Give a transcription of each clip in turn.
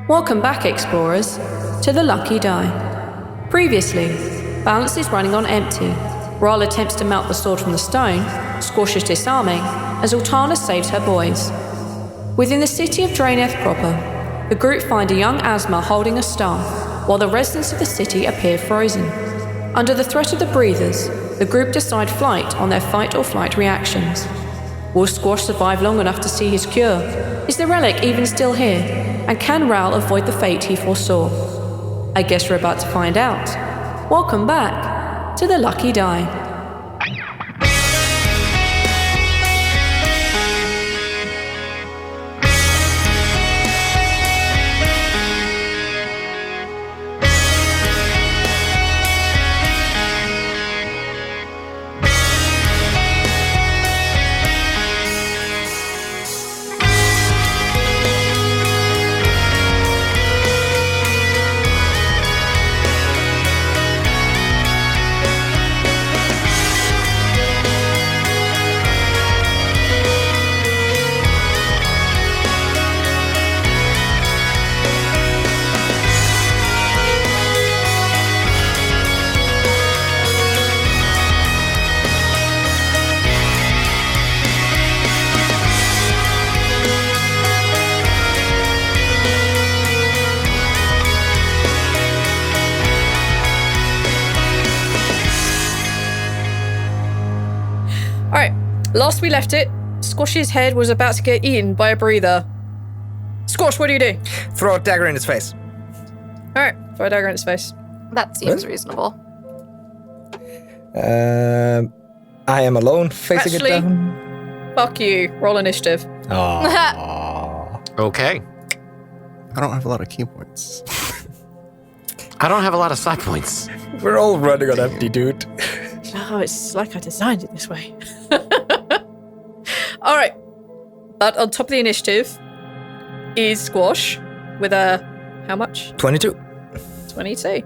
Welcome back, explorers, to the Lucky Die. Previously, Balance is running on empty. Rhal attempts to melt the sword from the stone, Squash is disarming, as Zaltanna saves her boys. Within the city of Draeneth proper, the group find a young Asma holding a staff, while the residents of the city appear frozen. Under the threat of the breathers, the group decide flight on their fight-or-flight reactions. Will Squash survive long enough to see his cure? Is the relic even still here? And can Rhal avoid the fate he foresaw? I guess we're about to find out. Welcome back to the Lucky Die. Last we left it, Squash's head was about to get eaten by a breather. Squash, what do you do? Throw a dagger in his face. Alright, throw a dagger in his face. That seems reasonable. I am alone facing Actually, it down. Fuck you. Roll initiative. Okay. I don't have a lot of key points. I don't have a lot of side points. We're all running on empty, dude. Oh, it's like I designed it this way. Alright. But on top of the initiative is Squash with a... how much? 22. 22.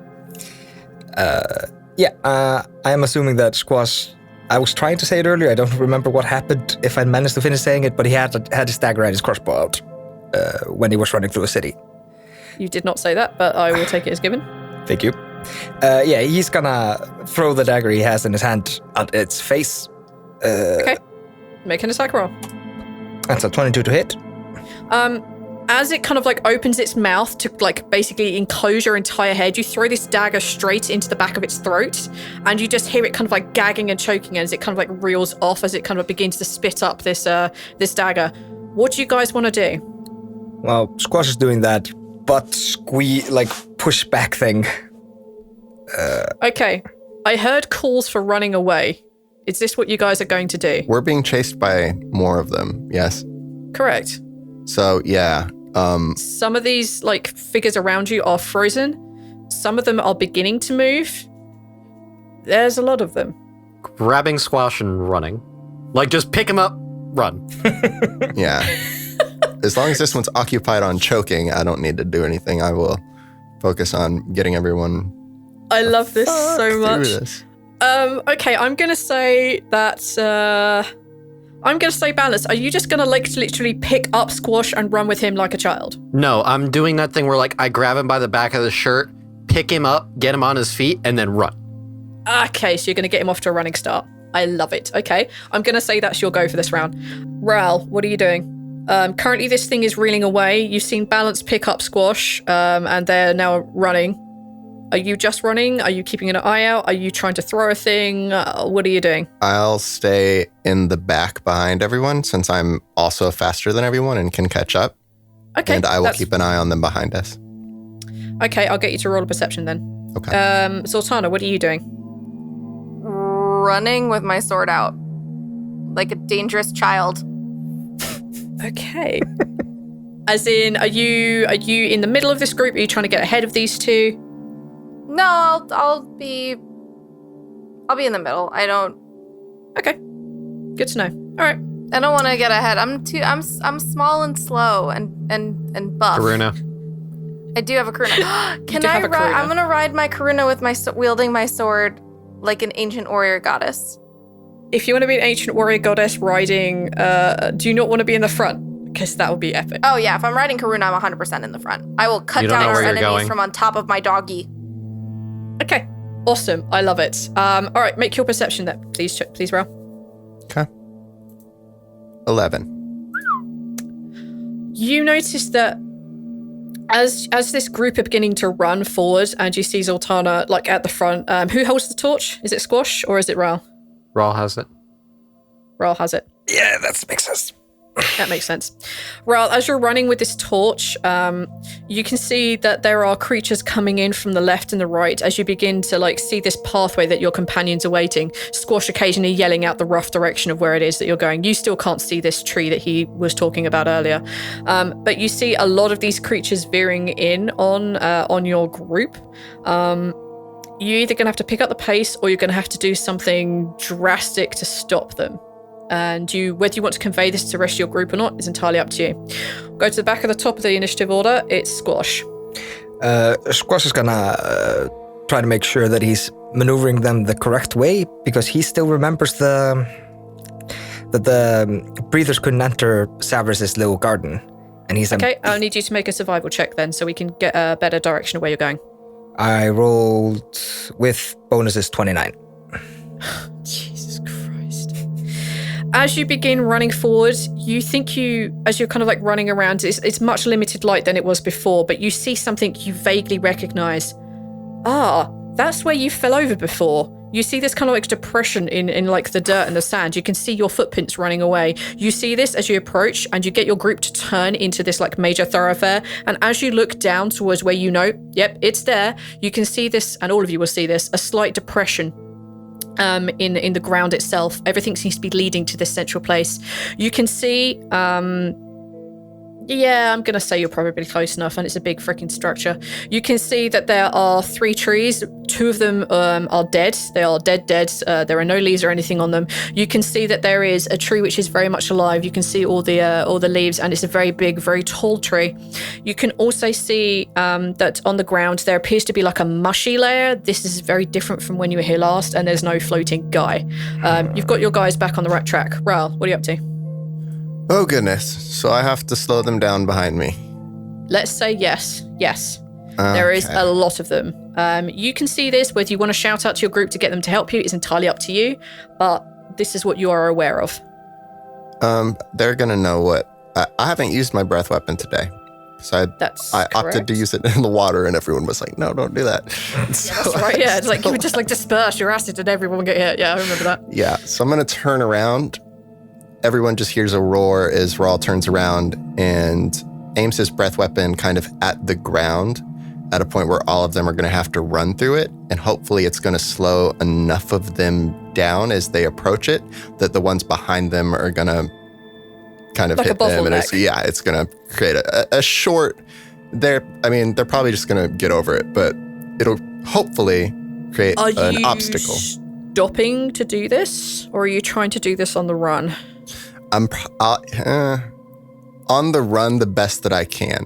I am assuming that Squash... I was trying to say it earlier. I don't remember what happened, if I managed to finish saying it, but he had his dagger and his crossbow out when he was running through a city. You did not say that, but I will take it as given. Thank you. He's gonna throw the dagger he has in his hand at its face. Okay. Make an attack roll. That's a 22 to hit. As it kind of like opens its mouth to like basically enclose your entire head, you throw this dagger straight into the back of its throat, and you just hear it kind of like gagging and choking as it kind of like reels off as it kind of begins to spit up this dagger. What do you guys want to do? Well, Squash is doing that butt push back thing. Okay. I heard calls for running away. Is this what you guys are going to do? We're being chased by more of them, yes? Correct. So, yeah. Some of these like figures around you are frozen. Some of them are beginning to move. There's a lot of them. Grabbing Squash and running. Like, just pick him up, run. Yeah. As long as this one's occupied on choking, I don't need to do anything. I will focus on getting everyone... I love this so much. This. Okay, I'm going to say that... I'm going to say Balance. Are you just going to like literally pick up Squash and run with him like a child? No, I'm doing that thing where like I grab him by the back of the shirt, pick him up, get him on his feet, and then run. Okay, so you're going to get him off to a running start. I love it. Okay, I'm going to say that's your go for this round. Rhal, what are you doing? Currently, this thing is reeling away. You've seen Balance pick up Squash, and they're now running. Are you just running? Are you keeping an eye out? Are you trying to throw a thing? What are you doing? I'll stay in the back behind everyone since I'm also faster than everyone and can catch up. Okay. And I will keep an eye on them behind us. Okay, I'll get you to roll a perception then. Okay. Zaltanna, what are you doing? Running with my sword out. Like a dangerous child. Okay. As in, are you in the middle of this group? Are you trying to get ahead of these two? No, I'll be in the middle. I don't. Okay, good to know. All right. I don't want to get ahead. I'm small and slow and buff. Karuna. I do have a Karuna. Can I have a ride? Karuna. I'm gonna ride my Karuna with my wielding my sword like an ancient warrior goddess. If you want to be an ancient warrior goddess riding, do you not want to be in the front? because that would be epic. Oh yeah, if I'm riding Karuna, I'm 100% in the front. I will cut You don't down know our where you're enemies going. from on top of my doggy. Okay, awesome. I love it. All right, make your perception then, please, Rhal. Okay. 11. You notice that as this group are beginning to run forward, and you see Zaltanna like at the front. Who holds the torch? Is it Squash or is it Rhal? Rhal has it. Rhal has it. Yeah, that makes sense. That makes sense. Rhal, as you're running with this torch, you can see that there are creatures coming in from the left and the right as you begin to like see this pathway that your companions are waiting. Squash occasionally yelling out the rough direction of where it is that you're going. You still can't see this tree that he was talking about earlier, but you see a lot of these creatures veering in on your group. You're either going to have to pick up the pace or you're going to have to do something drastic to stop them. And whether you want to convey this to the rest of your group or not is entirely up to you. Go to the back of the top of the initiative order. It's Squash. Squash is gonna try to make sure that he's maneuvering them the correct way because he still remembers that the breathers couldn't enter Severus's little garden, and he's Okay, I'll need you to make a survival check then so we can get a better direction of where you're going. I rolled with bonuses 29. Jesus Christ. As you begin running forward, you think as you're kind of like running around, it's much limited light than it was before, but you see something you vaguely recognize. Ah, that's where you fell over before. You see this kind of like depression in like the dirt and the sand. You can see your footprints running away. You see this as you approach and you get your group to turn into this like major thoroughfare. And as you look down towards where yep, it's there. You can see this, and all of you will see this, a slight depression in the ground itself. Everything seems to be leading to this central place. You can see, yeah, I'm going to say you're probably close enough, and it's a big freaking structure. You can see that there are 3 trees. 2 of them are dead. They are dead. There are no leaves or anything on them. You can see that there is a tree which is very much alive. You can see all the leaves, and it's a very big, very tall tree. You can also see that on the ground there appears to be like a mushy layer. This is very different from when you were here last, and there's no floating guy. You've got your guys back on the right track. Rhal, what are you up to? Oh, goodness. So I have to slow them down behind me. Let's say yes. There is a lot of them. You can see this. Whether you want to shout out to your group to get them to help you is entirely up to you, but this is what you are aware of. They're going to know what... I haven't used my breath weapon today. So I opted to use it in the water, and everyone was like, no, don't do that. That's right, yeah. It's like you would just like disperse your acid and everyone would get hit. Yeah, I remember that. Yeah, so I'm going to turn around. Everyone just hears a roar as Rhal turns around and aims his breath weapon kind of at the ground at a point where all of them are going to have to run through it. And hopefully it's going to slow enough of them down as they approach it that the ones behind them are going to kind of like hit them. And it's going to create a short, they're probably just going to get over it, but it'll hopefully create an obstacle. Stopping to do this, or are you trying to do this on the run? I'm on the run the best that I can.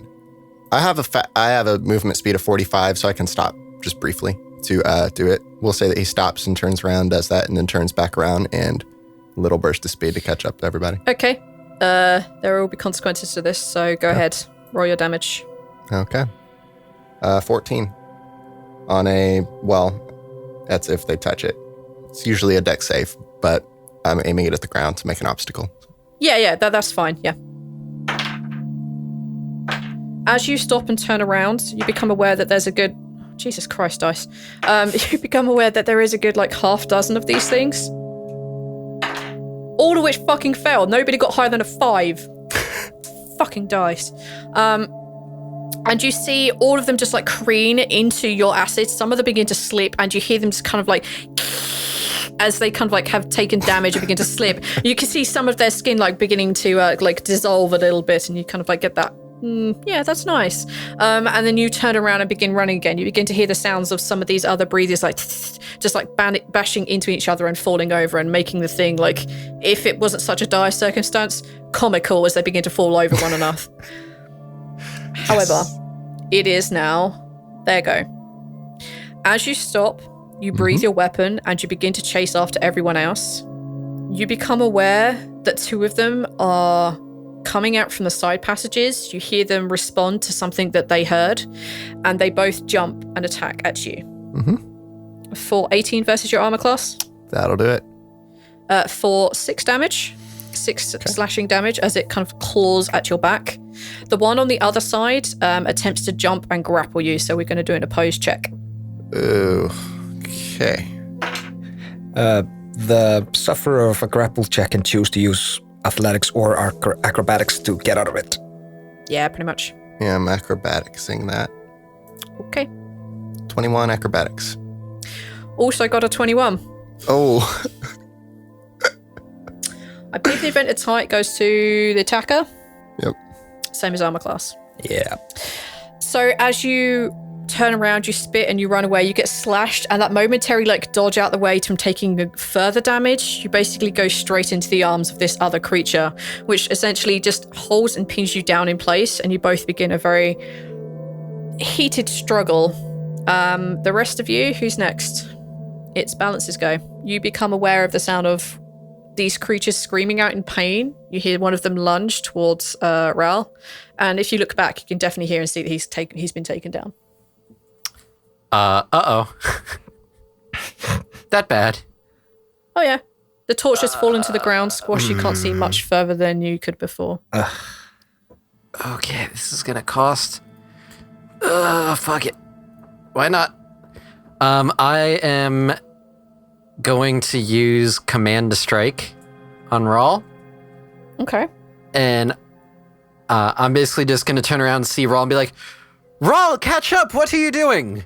I have a movement speed of 45, so I can stop just briefly to do it. We'll say that he stops and turns around, does that, and then turns back around, and a little burst of speed to catch up to everybody. Okay. There will be consequences to this, so go ahead. Roll your damage. Okay. 14 on that's if they touch it. It's usually a dex save, but I'm aiming it at the ground to make an obstacle. Yeah, that's fine, yeah. As you stop and turn around, you become aware that there's a good... Jesus Christ, dice. You become aware that there is a good, like, half dozen of these things. All of which fucking failed. Nobody got higher than a 5. Fucking dice. And you see all of them just, like, careen into your acid. Some of them begin to slip, and you hear them just kind of, like... as they kind of like have taken damage and begin to slip. You can see some of their skin like beginning to like dissolve a little bit, and you kind of like get that, yeah, that's nice. And then you turn around and begin running again. You begin to hear the sounds of some of these other breathers like just like bashing into each other and falling over and making the thing like, if it wasn't such a dire circumstance, comical as they begin to fall over one another. Yes. However, it is now, there you go. As you stop, you breathe your weapon and you begin to chase after everyone else. You become aware that 2 of them are coming out from the side passages. You hear them respond to something that they heard, and they both jump and attack at you. Mm-hmm. For 18 versus your armor class. That'll do it. For 6 damage. 6 slashing damage as it kind of claws at your back. The one on the other side attempts to jump and grapple you, so we're going to do an opposed check. Ooh, okay. The sufferer of a grapple check can choose to use athletics or acrobatics to get out of it. Yeah, pretty much. Yeah, I'm acrobaticsing that. Okay. 21 acrobatics. Also got a 21. Oh. I believe the event of type goes to the attacker. Yep. Same as armor class. Yeah. So as you turn around, you spit and you run away, you get slashed, and that momentary dodge out the way from taking further damage, you basically go straight into the arms of this other creature, which essentially just holds and pins you down in place, and you both begin a very heated struggle. The rest of you, who's next? It's Balance's go. You become aware of the sound of these creatures screaming out in pain. You hear one of them lunge towards Rhal, and if you look back, you can definitely hear and see that he's been taken down. Uh-oh. That bad. Oh yeah. The torch has fallen to the ground. Squash, you can't see much further than you could before. Okay, this is gonna cost... fuck it. Why not? I am going to use Command to Strike on Rhal. Okay. And I'm basically just gonna turn around and see Rhal and be like, Rhal, catch up! What are you doing?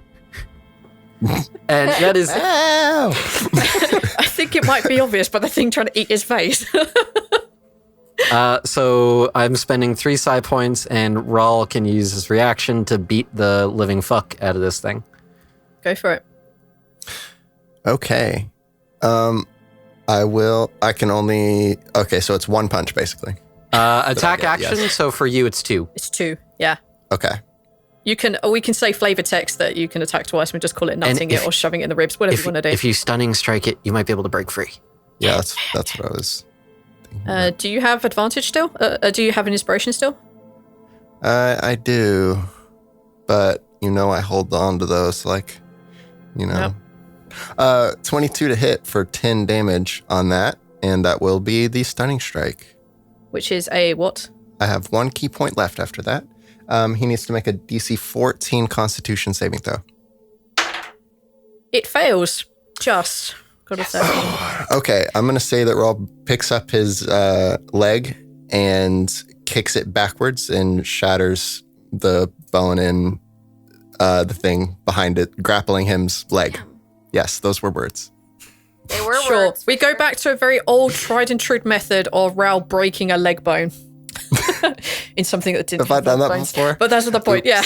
And that is... Ow! I think it might be obvious by the thing trying to eat his face. So I'm spending 3 psi points, and Rhal can use his reaction to beat the living fuck out of this thing. Go for it. Okay. Okay, so it's 1 punch, basically. Attack Yeah, action, yes. so for you it's 2. It's 2. Yeah. Okay. We can say flavor text that you can attack twice and just call it nutting it or shoving it in the ribs, whatever you want to do. If you stunning strike it, you might be able to break free. Yeah, that's what I was thinking. Do you have advantage still? Do you have an inspiration still? I do, but I hold on to those, Yep. 22 to hit for 10 damage on that, and that will be the stunning strike. Which is a what? I have 1 key point left after that. He needs to make a DC 14 Constitution saving throw. It fails. Just. Gotta say. Okay, I'm going to say that Rhal picks up his leg and kicks it backwards and shatters the bone in the thing behind it, grappling him's leg. Yes, those were words. They were Sure. words. We go back to a very old, tried and true method of Rhal breaking a leg bone. In something that didn't Have I done that bones. before? But that's the point, yeah.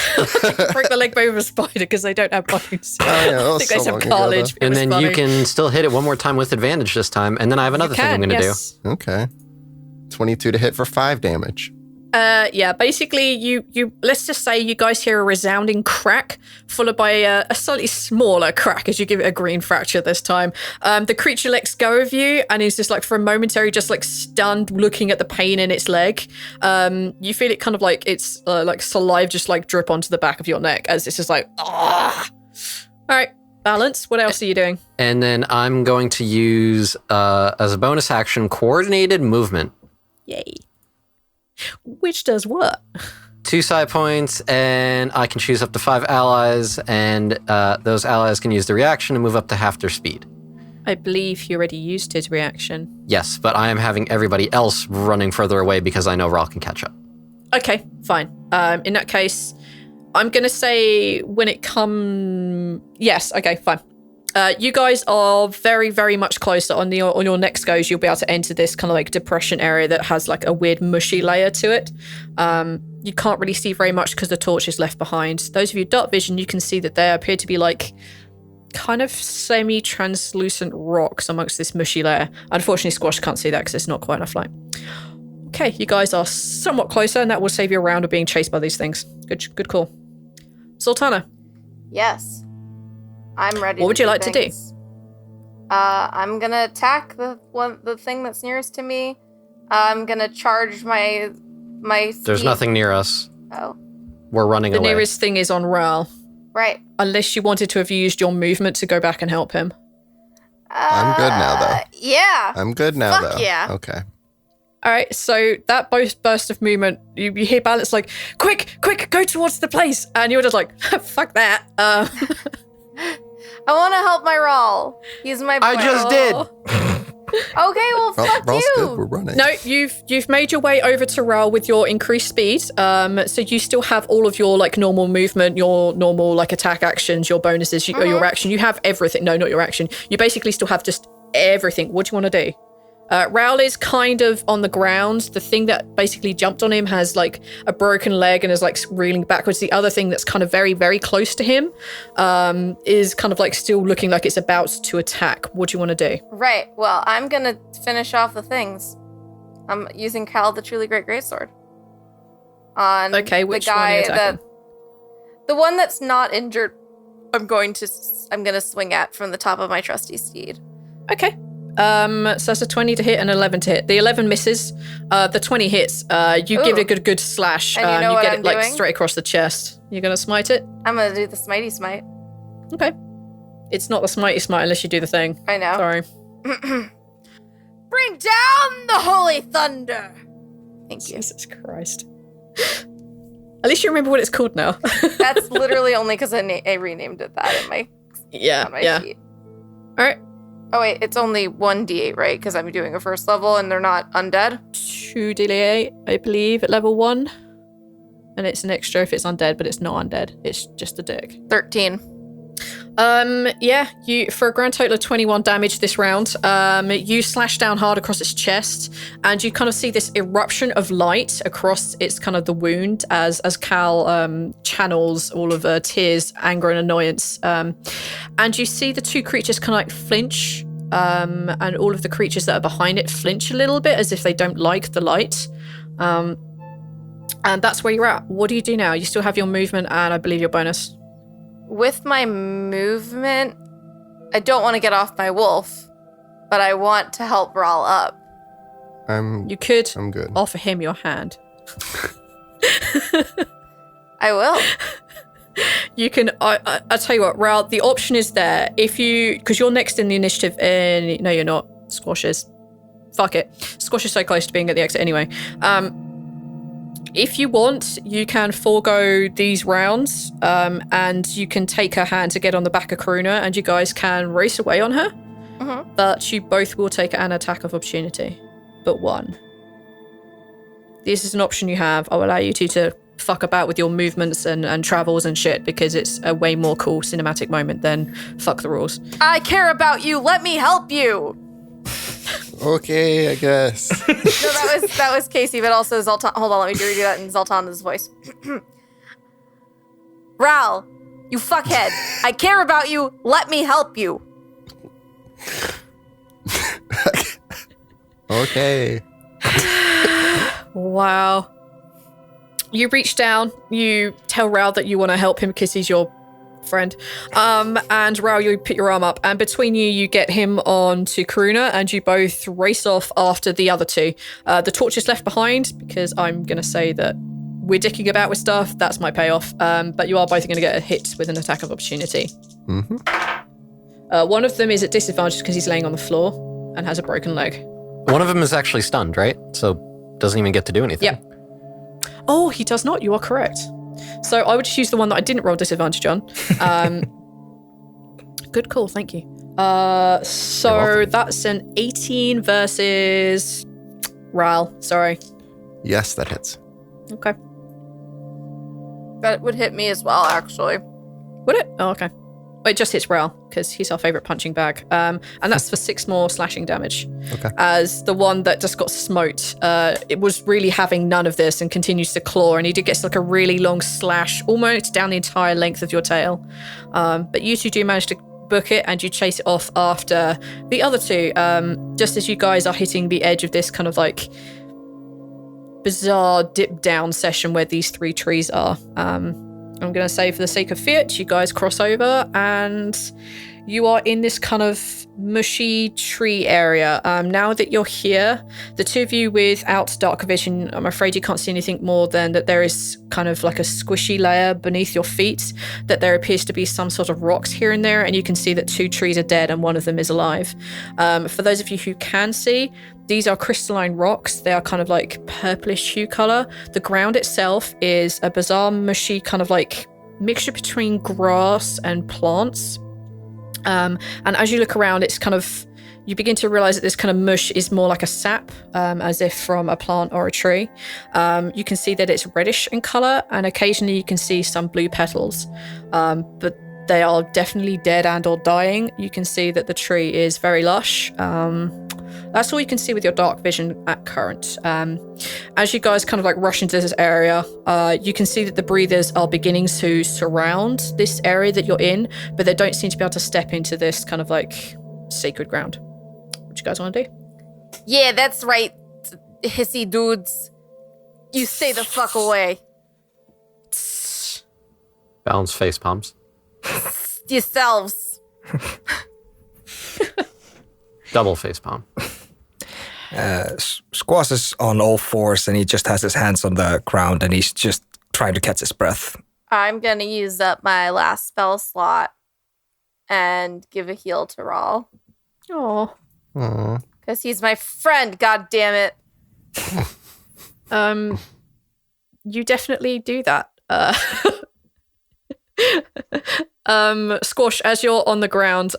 Break the leg bone of a spider because they don't have bones. Yeah, that I was think they so have long ago, cartilage. though. It And was then funny. you can still hit it one more time with advantage this time, and then I have another thing I'm going to do. Okay. 22 to hit for 5 damage. Yeah, basically, you let's just say you guys hear a resounding crack, followed by a slightly smaller crack as you give it a green fracture this time. The creature lets go of you and is just for a momentary, just stunned, looking at the pain in its leg. You feel it kind of it's saliva just drip onto the back of your neck as it's just ah. All right, Balance. What else are you doing? And then I'm going to use, as a bonus action, coordinated movement. Yay. Which does what? 2 psi points, and I can choose up to 5 allies, and those allies can use the reaction and move up to half their speed. I believe he already used his reaction. Yes, but I am having everybody else running further away because I know Rhal can catch up. Okay, fine. In that case, I'm going to say when it comes... Yes, okay, fine. You guys are very, very much closer. On your next goes, you'll be able to enter this kind of depression area that has a weird mushy layer to it. You can't really see very much because the torch is left behind. Those of you with dark vision, you can see that there appear to be kind of semi-translucent rocks amongst this mushy layer. Unfortunately, Squash can't see that because it's not quite enough light. Okay, you guys are somewhat closer, and that will save you a round of being chased by these things. Good call. Zaltanna. Yes. I'm ready. What would you like to do? things. I'm gonna attack the thing that's nearest to me. I'm gonna charge my My There's speed- nothing near us. Oh, We're running The away. nearest thing is on Rhal. right. Unless you wanted to have used your movement to go back and help him. I'm good now, though. Yeah. I'm good now, Fuck though. yeah. Okay. All right, so that burst of movement, you hear Balance like, quick, go towards the place. And you're just like, fuck that. I want to help my Rhal. He's my boy. I just did. Okay, well, fuck Ral's you. good. We're running. No, you've made your way over to Rhal with your increased speed. So you still have all of your like normal movement, your normal like attack actions, your bonuses, or your action. You have everything. No, not your action. You basically still have just everything. What do you want to do? Rhal is kind of on the ground. The thing that basically jumped on him has like a broken leg and is like reeling backwards. The other thing that's kind of very, very close to him is kind of like still looking like it's about to attack. What do you want to do? Right. Well, I'm going to finish off the things. I'm using Cal the truly great greatsword. On Okay, which the one are guy you attacking? the one that's not injured. I'm going to swing at from the top of my trusty steed. Okay. So that's a 20 to hit and 11 to hit. The 11 misses. The 20 hits. You give it a good slash. And you know what get I'm it like doing? straight across the chest. You're gonna smite it. I'm going to do the smitey smite. Okay. It's not the smitey smite unless you do the thing. I know. Sorry. Bring down the holy thunder. Thank you. Jesus Christ. At least you remember what it's called now. That's literally only because I renamed it that in my yeah. on my Yeah. sheet. All right. Oh wait, it's only 1d8, right? Because I'm doing a first level and they're not undead. 2d8, I believe, at level 1. And it's an extra if it's undead, but it's not undead. It's just a dick. 13. Yeah, you for a grand total of 21 damage this round. You slash down hard across its chest, and you kind of see this eruption of light across its kind of the wound as Cal channels all of tears, anger, and annoyance. And you see the two creatures kind of like flinch, and all of the creatures that are behind it flinch a little bit as if they don't like the light. And that's where you're at. What do you do now? You still have your movement and I believe your bonus. With my movement, I don't want to get off my wolf, but I want to help Rhal up. You could I'm good. offer him your hand. I will. You can. I tell you what, Rhal. The option is there if you, because you're next in the initiative. And no, you're not. Squash is. Fuck it. Squash is so close to being at the exit anyway. If you want, you can forego these rounds, and you can take her hand to get on the back of Karuna, and you guys can race away on her. Mm-hmm. But you both will take an attack of opportunity, but one. This is an option you have. I'll allow you to fuck about with your movements and travels and shit because it's a way more cool cinematic moment than fuck the rules. I care about you. Let me help you. Okay, I guess. No, that was Casey, but also Zaltanna. Hold on, let me redo that in Zaltanna's voice. Rhal, you fuckhead. I care about you. Let me help you. Okay. Wow. You reach down, you tell Rhal that you want to help him because he's your friend. And Rhal, you put your arm up, and between you get him onto Karuna, and you both race off after the other two. The torch is left behind because I'm going to say that we're dicking about with stuff. That's my payoff. But you are both going to get a hit with an attack of opportunity. Mm-hmm. One of them is at disadvantage because he's laying on the floor and has a broken leg. One of them is actually stunned, right? So doesn't even get to do anything. Yep. Oh, he does not. You are correct. So I would just use the one that I didn't roll disadvantage on. Good call. Thank you. So that's an 18 versus Rhal. Sorry. Yes, that hits. Okay. That would hit me as well, actually. Would it? Oh, okay. Well, it just hits Rhal because he's our favorite punching bag. And that's for 6 more slashing damage. Okay. As the one that just got smote, it was really having none of this and continues to claw. And he gets like a really long slash almost down the entire length of your tail. But you two do manage to book it and you chase it off after the other two. Just as you guys are hitting the edge of this kind of like bizarre dip down session where these 3 trees are. I'm going to say for the sake of fiat, you guys cross over and you are in this kind of mushy tree area. Now that you're here, the two of you without dark vision, I'm afraid you can't see anything more than that there is kind of like a squishy layer beneath your feet, that there appears to be some sort of rocks here and there, and you can see that 2 trees are dead and one of them is alive. For those of you who can see, these are crystalline rocks. They are kind of like purplish hue color. The ground itself is a bizarre mushy kind of like mixture between grass and plants. And as you look around, it's kind of, you begin to realize that this kind of mush is more like a sap, as if from a plant or a tree. You can see that it's reddish in color, and occasionally you can see some blue petals. But they are definitely dead and or dying. You can see that the tree is very lush. That's all you can see with your dark vision at current. As you guys kind of like rush into this area, you can see that the breathers are beginning to surround this area that you're in, but they don't seem to be able to step into this kind of like sacred ground. What you guys want to do? Yeah, that's right, hissy dudes. You stay the fuck away. Balance face palms. Yourselves. Double face palm. Squash is on all fours and he just has his hands on the ground and he's just trying to catch his breath. I'm going to use up my last spell slot and give a heal to Rhal. Oh. Because he's my friend, god damn it. You definitely do that. Squash, as you're on the ground,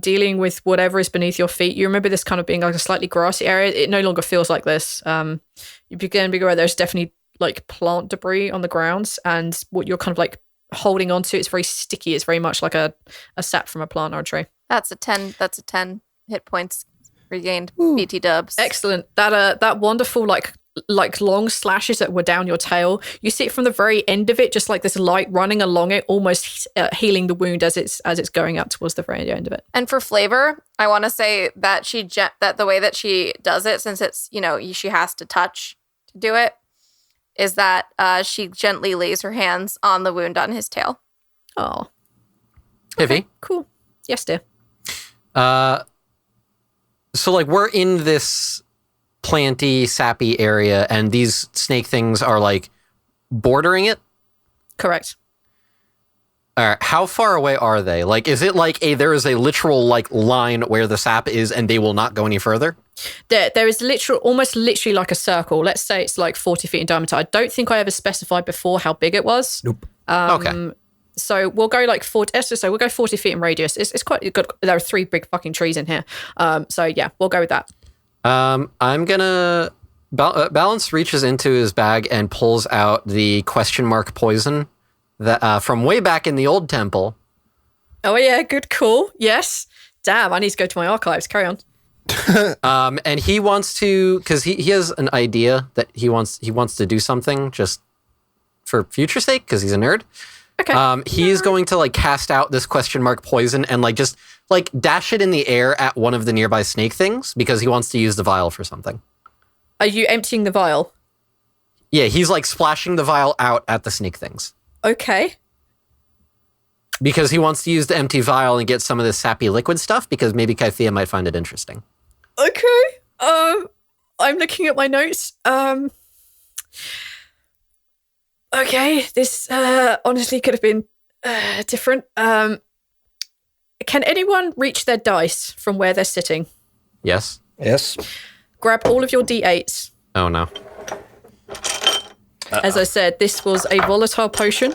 dealing with whatever is beneath your feet, you remember this kind of being like a slightly grassy area. It no longer feels like this. You begin to be aware there's definitely like plant debris on the grounds, and what you're kind of like holding onto, it's very sticky. It's very much like a sap from a plant or a tree. That's a 10 hit points regained. BT dubs. Excellent. That wonderful like long slashes that were down your tail. You see it from the very end of it, just like this light running along it, almost healing the wound as it's going out towards the very end of it. And for flavor, I want to say that that the way that she does it, since it's, she has to touch to do it, is that she gently lays her hands on the wound on his tail. Oh. Okay, cool. Yes, dear. So like we're in this planty, sappy area, and these snake things are like bordering it? Correct. All right. How far away are they? Like, is it like there is a literal like line where the sap is and they will not go any further? There is almost literally like a circle. Let's say it's like 40 feet in diameter. I don't think I ever specified before how big it was. Nope. Okay. So we'll go like 40. So we'll go 40 feet in radius. It's quite good. There are 3 big fucking trees in here. So yeah, we'll go with that. I'm gonna Balance reaches into his bag and pulls out the question mark poison that from way back in the old temple. Oh yeah, good call. Yes. Damn, I need to go to my archives. Carry on. And he wants to, because he has an idea that he wants to do something just for future sake, because he's a nerd. Okay. He's going to like cast out this question mark poison and like just like dash it in the air at one of the nearby snake things because he wants to use the vial for something. Are you emptying the vial? Yeah, he's like splashing the vial out at the snake things. Okay. Because he wants to use the empty vial and get some of this sappy liquid stuff because maybe Kythea might find it interesting. Okay. I'm looking at my notes. Okay, this honestly could have been different. Can anyone reach their dice from where they're sitting? Yes. Yes. Grab all of your d8s. Oh no. As I said, this was a volatile potion.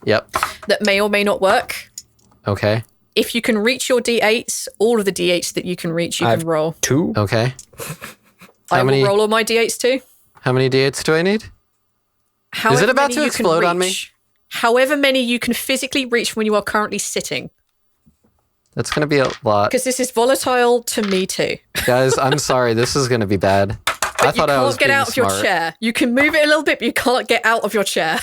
Yep. That may or may not work. Okay. If you can reach your d8s, all of the d8s that you can reach, you can roll. 2. Okay. I will roll all my d8s too. How many d8s do I need? However Is it about many to you explode can on me? reach. However many you can physically reach when you are currently sitting. That's going to be a lot. Because this is volatile to me too. Guys, I'm sorry. This is going to be bad. I thought I was you can't get out of your smart. chair. You can move it a little bit, but you can't get out of your chair.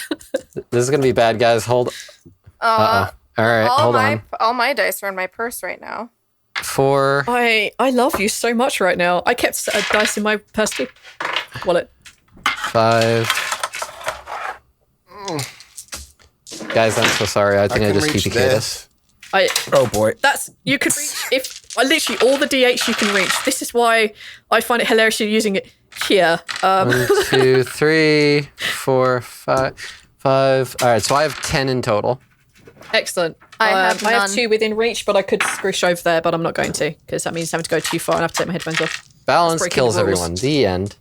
This is going to be bad, guys. Hold. All right, hold on. All my dice are in my purse right now. 4. I love you so much right now. I kept a dice in my purse too. Wallet. 5. Guys, I'm so sorry. I think I just reach TPK'd this. us. Oh boy. That's you could reach if literally all the d8s you can reach. This is why I find it hilarious you're using it here. 1, 2, 3, 4, 5. All right, so I have 10 in total. Excellent. I have I have none. 2 within reach, but I could squish over there, but I'm not going to because that means having to go too far and I have to take my headphones off. Balance breaking kills the rules. everyone. The end.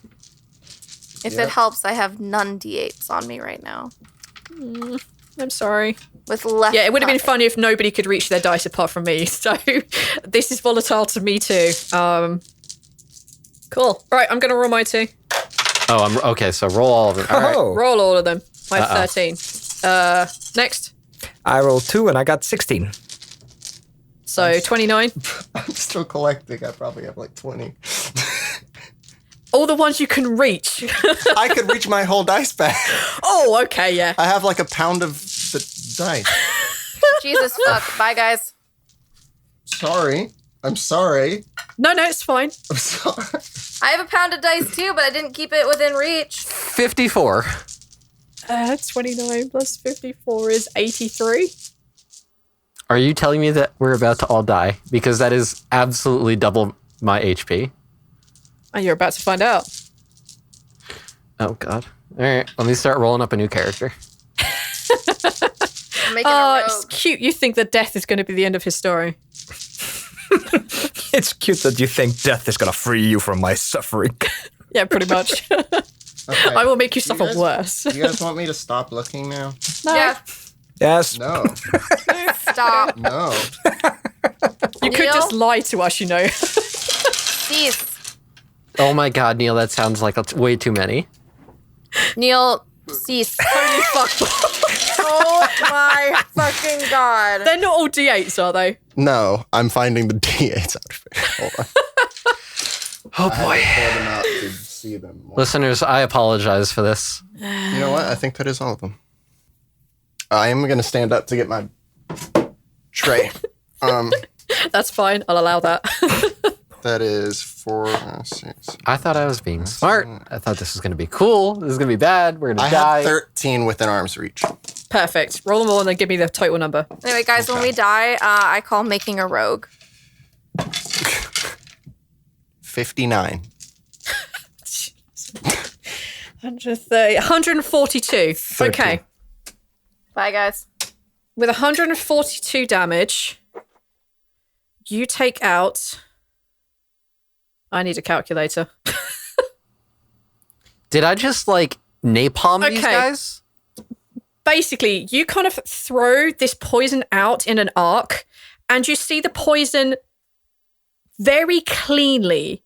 If it helps, I have none d8s on me right now. I'm sorry. With left. Yeah, it would have been pocket. funny if nobody could reach their dice apart from me. So this is volatile to me too. Cool. Right, I'm gonna roll my 2. Oh, I'm okay. So roll all of them. All right. Oh, Roll all of them. I have 13. Next. I rolled 2 and I got 16. So 29. I'm still collecting. I probably have like 20. All the ones you can reach. I could reach my whole dice bag. Oh, okay, yeah. I have like a pound of the dice. Jesus fuck. Bye, guys. Sorry. I'm sorry. No, it's fine. I'm sorry. I have a pound of dice too, but I didn't keep it within reach. 54. 29 plus 54 is 83. Are you telling me that we're about to all die? Because that is absolutely double my HP. And you're about to find out. Oh, God. All right, let me start rolling up a new character. I'm making Oh, a it's rogue. cute. You think that death is going to be the end of his story. It's cute that you think death is gonna free you from my suffering. Yeah, pretty much. Okay. I will make you Do suffer guys- worse. Do you guys want me to stop looking now? No, Yeah, Yes. No. stop. No. you could Neil? just lie to us, you know. Cease. Oh my God, Neil, that sounds like way too many. Neil, cease. Holy fuck. Oh my fucking god. They're not all D8s, are they? No. I'm finding the D8s out of it. Hold on. Oh, boy. I pulled them out to see them more. Listeners, I apologize for this. You know what? I think that is all of them. I am going to stand up to get my tray. That's fine. I'll allow that. That is 4, 6. I thought I was being smart. I thought this was going to be cool. This is going to be bad. We're going I to die. have 13 within arm's reach. Perfect. Roll them all and then give me the total number. Anyway, guys, when we die, I call making a rogue. 59. 130, 142. Okay. Bye, guys. With 142 damage, you take out... I need a calculator. Did I just, like, napalm these Okay. guys? Basically, you kind of throw this poison out in an arc, and you see the poison very cleanly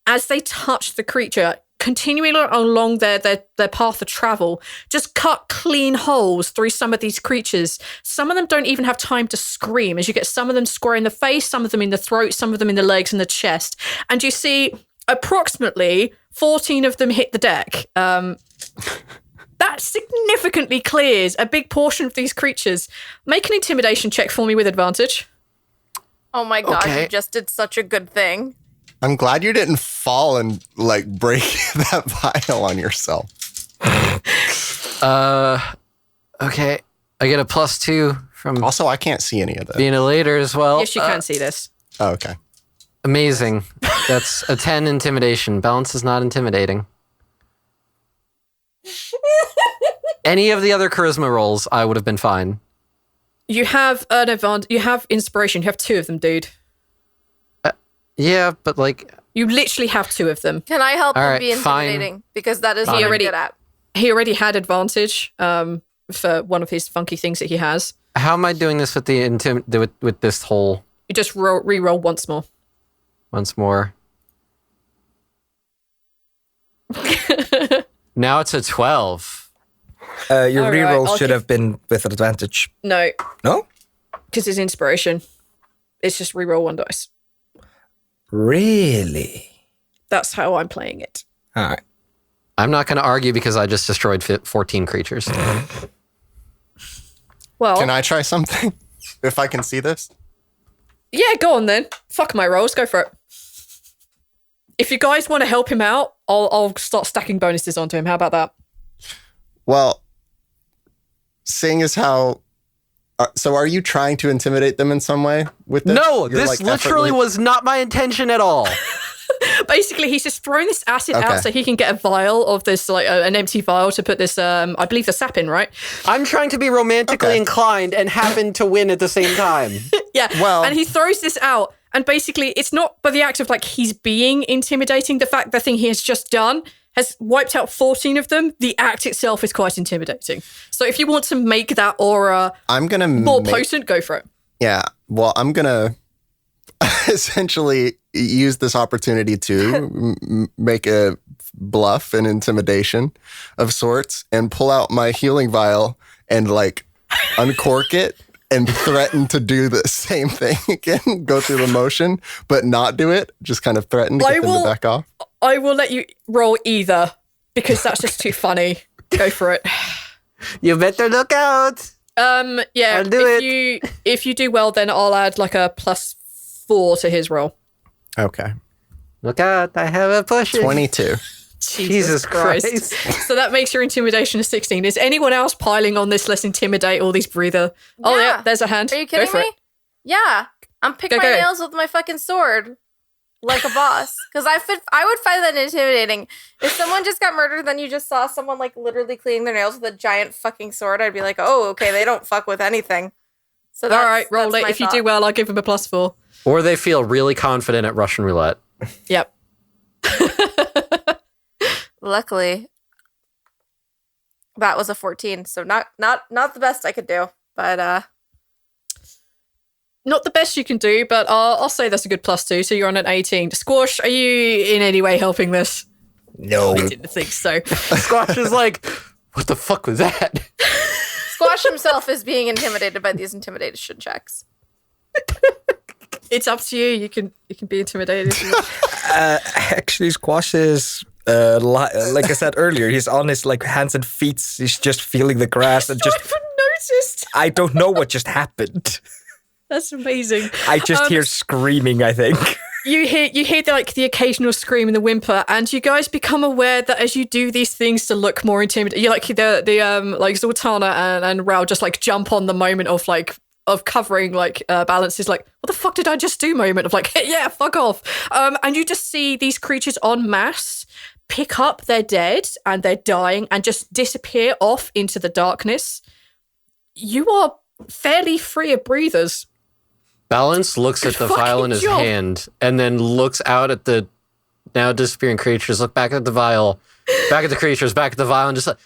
as they touch the creature, continuing along their path of travel, just cut clean holes through some of these creatures. Some of them don't even have time to scream, as you get some of them square in the face, some of them in the throat, some of them in the legs and the chest. And you see approximately 14 of them hit the deck. That significantly clears a big portion of these creatures. Make an intimidation check for me with advantage. Oh my god, Okay. you just did such a good thing. I'm glad you didn't fall and like break that vial on yourself. Okay. I get a +2 from Also, I can't see any of that. being a later as well. Yes, you can see this. Oh, okay. Amazing. That's a 10 intimidation. Balance is not intimidating. Any of the other charisma rolls, I would have been fine. You have an advantage. You have inspiration. You have 2 of them, dude. Yeah, but like, You literally have 2 of them. Can I help All him right, be fine. intimidating? Because that is Fine. what I'm Already- good at. He already had advantage for one of his funky things that he has. how am I doing this with the with this whole You just re-roll once more. once more? Now it's a 12. Your All right, rerolls I'll should give- have been with advantage. No, No? because it's inspiration. It's just re-roll 1 dice. Really? That's how I'm playing it. All right. I'm not going to argue because I just destroyed 14 creatures. Well, Can I try something? If I can see this? yeah, go on then. Fuck my rolls. Go for it. If you guys want to help him out, I'll start stacking bonuses onto him. How about that? Well, seeing as how So are you trying to intimidate them in some way with this? No, You're, this literally was not my intention at all. Basically, he's just throwing this acid out so he can get a vial of this, like an empty vial to put this, I believe the sap in, right? I'm trying to be romantically inclined and happen to win at the same time. Yeah. Well- and he throws this out, and basically, it's not by the act of like he's being intimidating. The fact the thing he has just done has wiped out 14 of them. The act itself is quite intimidating. So if you want to make that aura more potent, go for it. Yeah. Well, I'm gonna essentially use this opportunity to make a bluff and intimidation of sorts and pull out my healing vial and like uncork it and threaten to do the same thing again, go through the motion, but not do it. Just kind of threaten to get them to back off. I will let you roll either because that's just too funny. Go for it. You better look out. Yeah. I'll do If you do well, then I'll add like a +4 to his roll. Okay. Look out. I have a push. 22. Jesus Christ. So that makes your intimidation a 16. Is anyone else piling on this? Let's intimidate all these breather. Oh, yeah, there's a hand. Are you kidding me? Yeah. I'm picking my nails with my fucking sword like a boss. Because I would find that intimidating. If someone just got murdered, then you just saw someone like literally cleaning their nails with a giant fucking sword, I'd be like, oh, okay, they don't fuck with anything. So all right, roll it. If you do well, I'll give him a +4. Or they feel really confident at Russian roulette. Yep. Luckily, that was a 14, so not the best I could do, but not the best you can do, but I'll say that's a good +2. So you're on an 18. Squash, are you in any way helping this? No. I didn't think so. Squash is like, what the fuck was that? Squash himself is being intimidated by these intimidation checks. It's up to you. You can be intimidated. If you want. Actually, Squash is like I said earlier. He's on his like hands and feet. He's just feeling the grass and just. I haven't noticed. I don't know what just happened. That's amazing. I just hear screaming, I think. You hear the occasional scream and the whimper, and you guys become aware that as you do these things to look more intimidating, you like the like Zaltanna and Rhal just like jump on the moment of covering Balance is like, what the fuck did I just do moment of like, yeah, fuck off. And you just see these creatures en masse pick up their dead and they're dying and just disappear off into the darkness. You are fairly free of breathers. Balance looks at the vial in his hand and then looks out at the now disappearing creatures, look back at the vial, back at the creatures, back at the vial, and just like,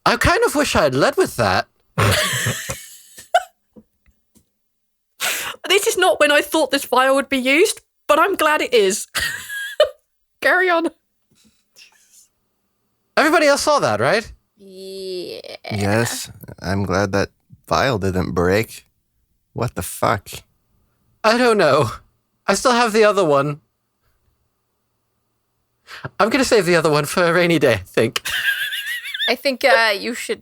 I kind of wish I had led with that. This is not when I thought this vial would be used, but I'm glad it is. Carry on. Everybody else saw that, right? Yeah. Yes. I'm glad that vial didn't break. What the fuck? I don't know. I still have the other one. I'm going to save the other one for a rainy day, I think. I think you should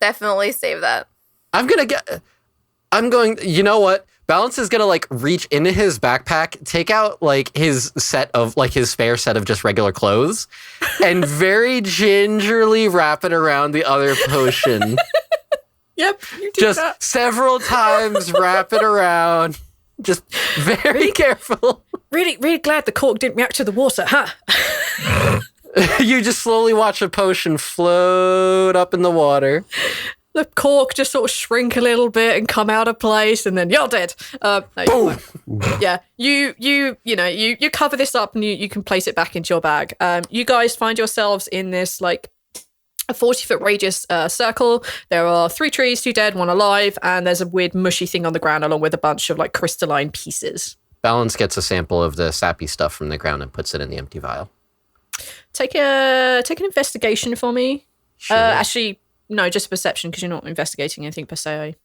definitely save that. You know what? Balance is going to like reach into his backpack, take out like his set of like his spare set of just regular clothes and very gingerly wrap it around the other potion. Yep. You do Just that. several times wrap it around. Just very careful. Really, really glad the cork didn't react to the water, huh? You just slowly watch a potion float up in the water. The cork just sort of shrink a little bit and come out of place, and then you're dead. No, Boom. yeah, you cover this up and you can place it back into your bag. You guys find yourselves in this like a 40-foot radius circle. There are 3 trees, 2 dead, 1 alive, and there's a weird mushy thing on the ground along with a bunch of like crystalline pieces. Balance gets a sample of the sappy stuff from the ground and puts it in the empty vial. Take an investigation for me. Sure. Actually, no, just perception because you're not investigating anything per se.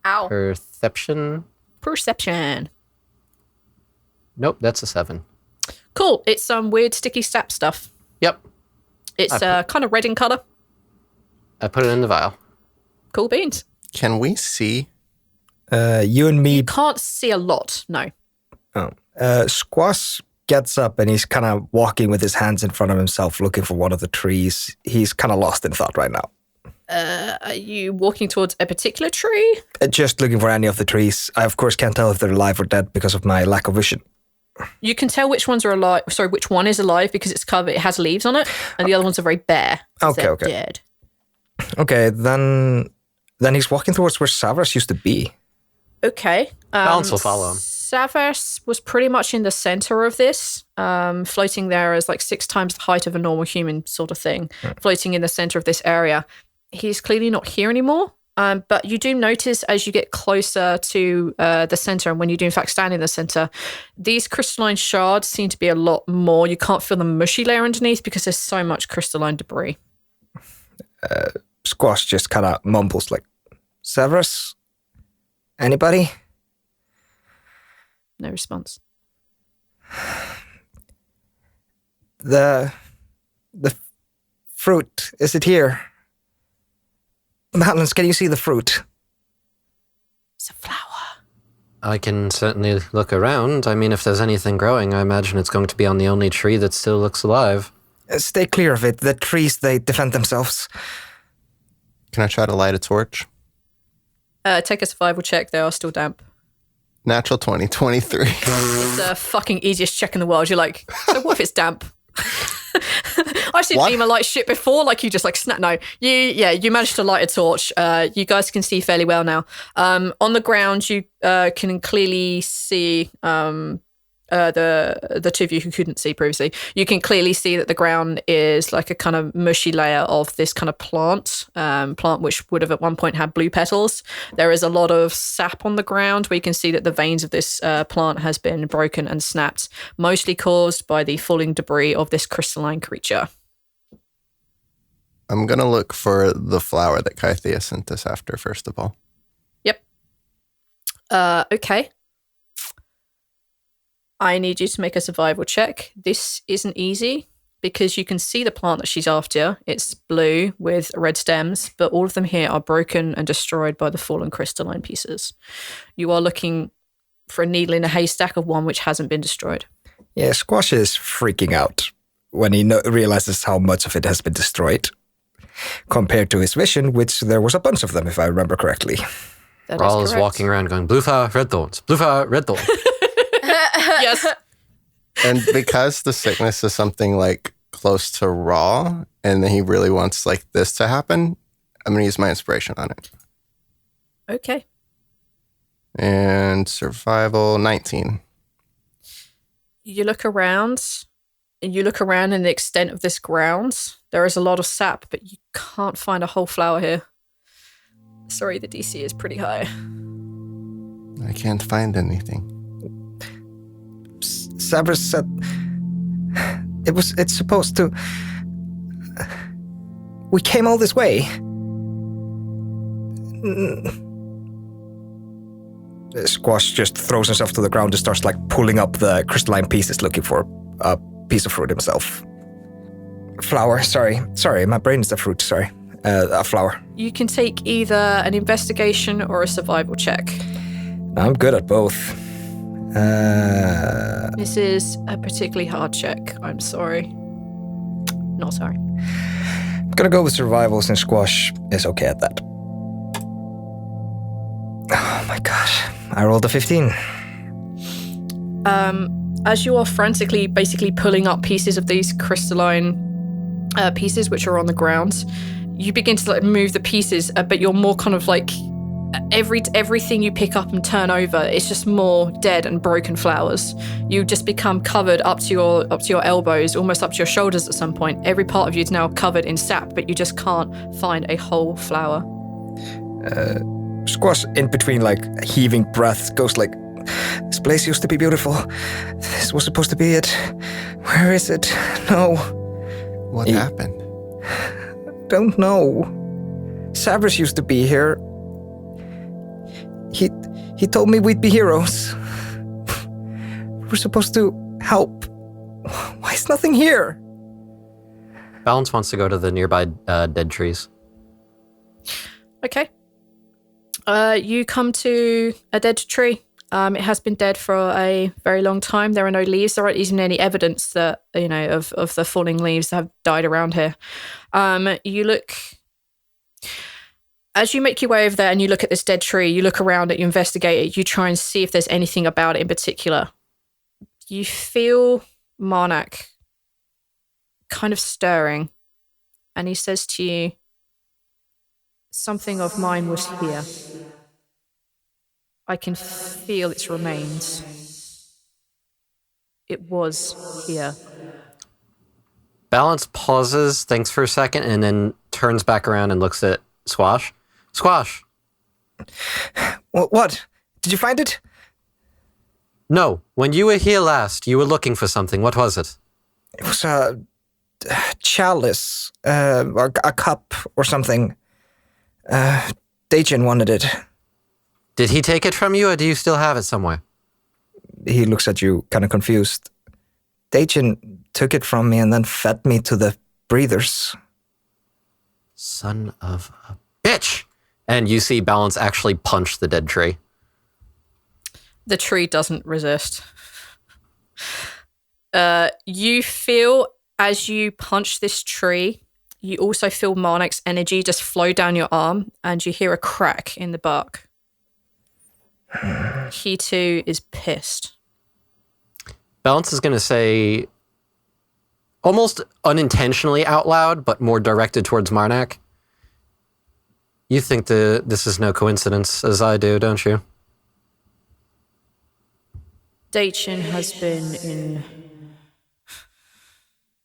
Ow. Perception. Nope, that's a 7. Cool. It's some weird sticky sap stuff. Yep. It's kind of red in color. I put it in the vial. Cool beans. Can we see? You and me. You can't see a lot, no. Squash gets up and he's kind of walking with his hands in front of himself, looking for one of the trees. He's kind of lost in thought right now. Are you walking towards a particular tree? Just looking for any of the trees. I, of course, can't tell if they're alive or dead because of my lack of vision. You can tell which ones are alive. Sorry, which one is alive because it's covered. It has leaves on it, and the other ones are very bare. Okay. Dead. Okay, then he's walking towards where Savras used to be. Okay. Balance will follow him. Savras was pretty much in the center of this, floating there as like 6 times the height of a normal human sort of thing, floating in the center of this area. He's clearly not here anymore. But you do notice as you get closer to the center, and when you do in fact stand in the center, these crystalline shards seem to be a lot more. You can't feel the mushy layer underneath because there's so much crystalline debris. Squash just kind of mumbles like, Severus? Anybody? No response. The fruit, is it here? Balance, can you see the fruit? It's a flower. I can certainly look around. I mean, if there's anything growing, I imagine it's going to be on the only tree that still looks alive. Stay clear of it. The trees, they defend themselves. Can I try to light a torch? Take a survival check. They are still damp. Natural 20, 23. It's the fucking easiest check in the world. You're like, so what if it's damp? I've seen Ema light shit before. Like you just like snap. No, you managed to light a torch. You guys can see fairly well now. On the ground, you can clearly see the two of you who couldn't see previously. You can clearly see that the ground is like a kind of mushy layer of this kind of plant which would have at one point had blue petals. There is a lot of sap on the ground where you can see that the veins of this plant has been broken and snapped, mostly caused by the falling debris of this crystalline creature. I'm going to look for the flower that Kythea sent us after, first of all. Yep. Okay. I need you to make a survival check. This isn't easy because you can see the plant that she's after. It's blue with red stems, but all of them here are broken and destroyed by the fallen crystalline pieces. You are looking for a needle in a haystack of one which hasn't been destroyed. Yeah, Squash is freaking out when he realizes how much of it has been destroyed compared to his vision, which there was a bunch of them, if I remember correctly. Rhal is walking around going, blue flower, red thorns, blue flower, red thorns. Yes. And because the sickness is something like close to Rhal, and he really wants like this to happen, I'm going to use my inspiration on it. Okay. And survival 19. You look around, and you look around in the extent of this ground. There is a lot of sap, but you can't find a whole flower here. Sorry, the DC is pretty high. I can't find anything. Severus said it's supposed to. We came all this way. Squash just throws himself to the ground and starts like pulling up the crystalline pieces, looking for a piece of fruit himself. Flower, sorry, my brain is a fruit, sorry. A flower. You can take either an investigation or a survival check. I'm good at both. This is a particularly hard check. I'm sorry. Not sorry. I'm gonna go with survival since Squash is okay at that. Oh my gosh. I rolled a 15. As you are frantically basically pulling up pieces of these crystalline pieces which are on the ground, you begin to like move the pieces, but you're more kind of like everything you pick up and turn over, it's just more dead and broken flowers. You just become covered up to your elbows, almost up to your shoulders at some point. Every part of you is now covered in sap, but you just can't find a whole flower. Squash, in between like heaving breaths, goes like, this place used to be beautiful. This was supposed to be it. Where is it? No. What happened? Don't know. Savras used to be here. He told me we'd be heroes. We're supposed to help. Why is nothing here? Balance wants to go to the nearby dead trees. Okay. You come to a dead tree. It has been dead for a very long time. There are no leaves. There aren't even any evidence that, of the falling leaves that have died around here. You look... As you make your way over there and you look at this dead tree, you look around it, you investigate it, you try and see if there's anything about it in particular. You feel Marnak kind of stirring, and he says to you, something of mine was here. I can feel its remains. It was here. Balance pauses, thinks for a second, and then turns back around and looks at Squash. Squash! What? Did you find it? No, when you were here last, you were looking for something. What was it? It was a chalice, or a cup or something. Daijin wanted it. Did he take it from you, or do you still have it somewhere? He looks at you, kind of confused. Daijin took it from me and then fed me to the breathers. Son of a bitch! And you see Balance actually punch the dead tree. The tree doesn't resist. You feel, as you punch this tree, you also feel Marnak's energy just flow down your arm, and you hear a crack in the bark. He too is pissed. Balance is going to say, almost unintentionally out loud, but more directed towards Marnak, you think that this is no coincidence, as I do, don't you? Daichin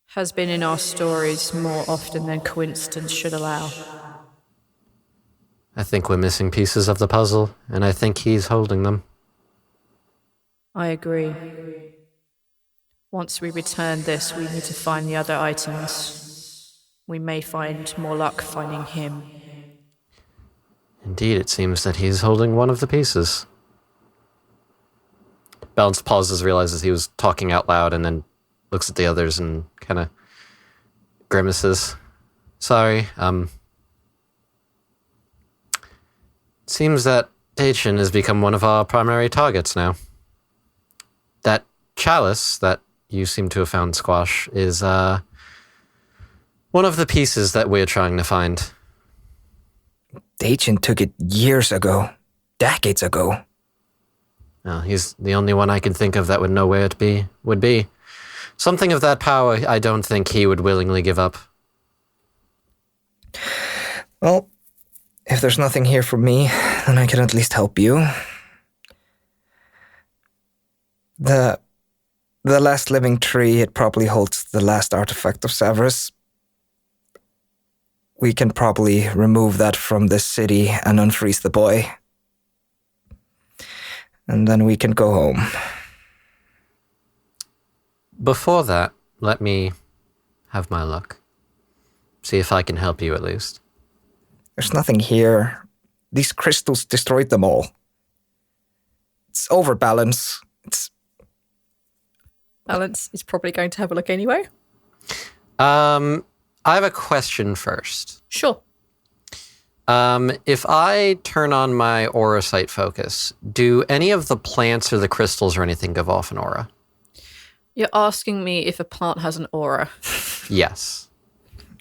has been in our stories more often than coincidence should allow. I think we're missing pieces of the puzzle, and I think he's holding them. I agree. Once we return this, we need to find the other items. We may find more luck finding him. Indeed, it seems that he's holding one of the pieces. Balance pauses, realizes he was talking out loud, and then looks at the others and kind of grimaces. Sorry, seems that Daichin has become one of our primary targets now. That chalice that you seem to have found, Squash, is one of the pieces that we're trying to find. Daichin took it years ago. Decades ago. Well, he's the only one I can think of that would know where it would be. Something of that power I don't think he would willingly give up. Well, if there's nothing here for me, then I can at least help you. The last living tree, it probably holds the last artifact of Severus. We can probably remove that from this city and unfreeze the boy. And then we can go home. Before that, let me have my luck. See if I can help you at least. There's nothing here. These crystals destroyed them all. It's overbalance. Balance is probably going to have a look anyway. I have a question first. Sure. If I turn on my aura sight focus, do any of the plants or the crystals or anything give off an aura? You're asking me if a plant has an aura. Yes.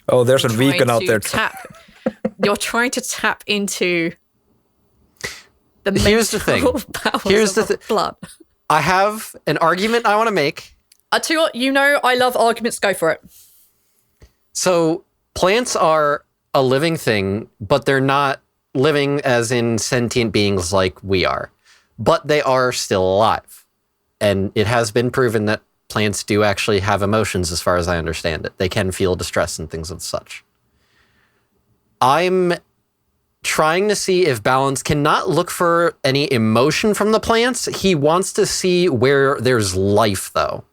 Oh, there's a vegan out there. You're trying to tap into the Here's the thing. Here's the blood. I have an argument I want to make. I tell you what, you know I love arguments. Go for it. So plants are a living thing, but they're not living as in sentient beings like we are. But they are still alive. And it has been proven that plants do actually have emotions as far as I understand it. They can feel distress and things of such. I'm trying to see if Balance cannot look for any emotion from the plants. He wants to see where there's life, though.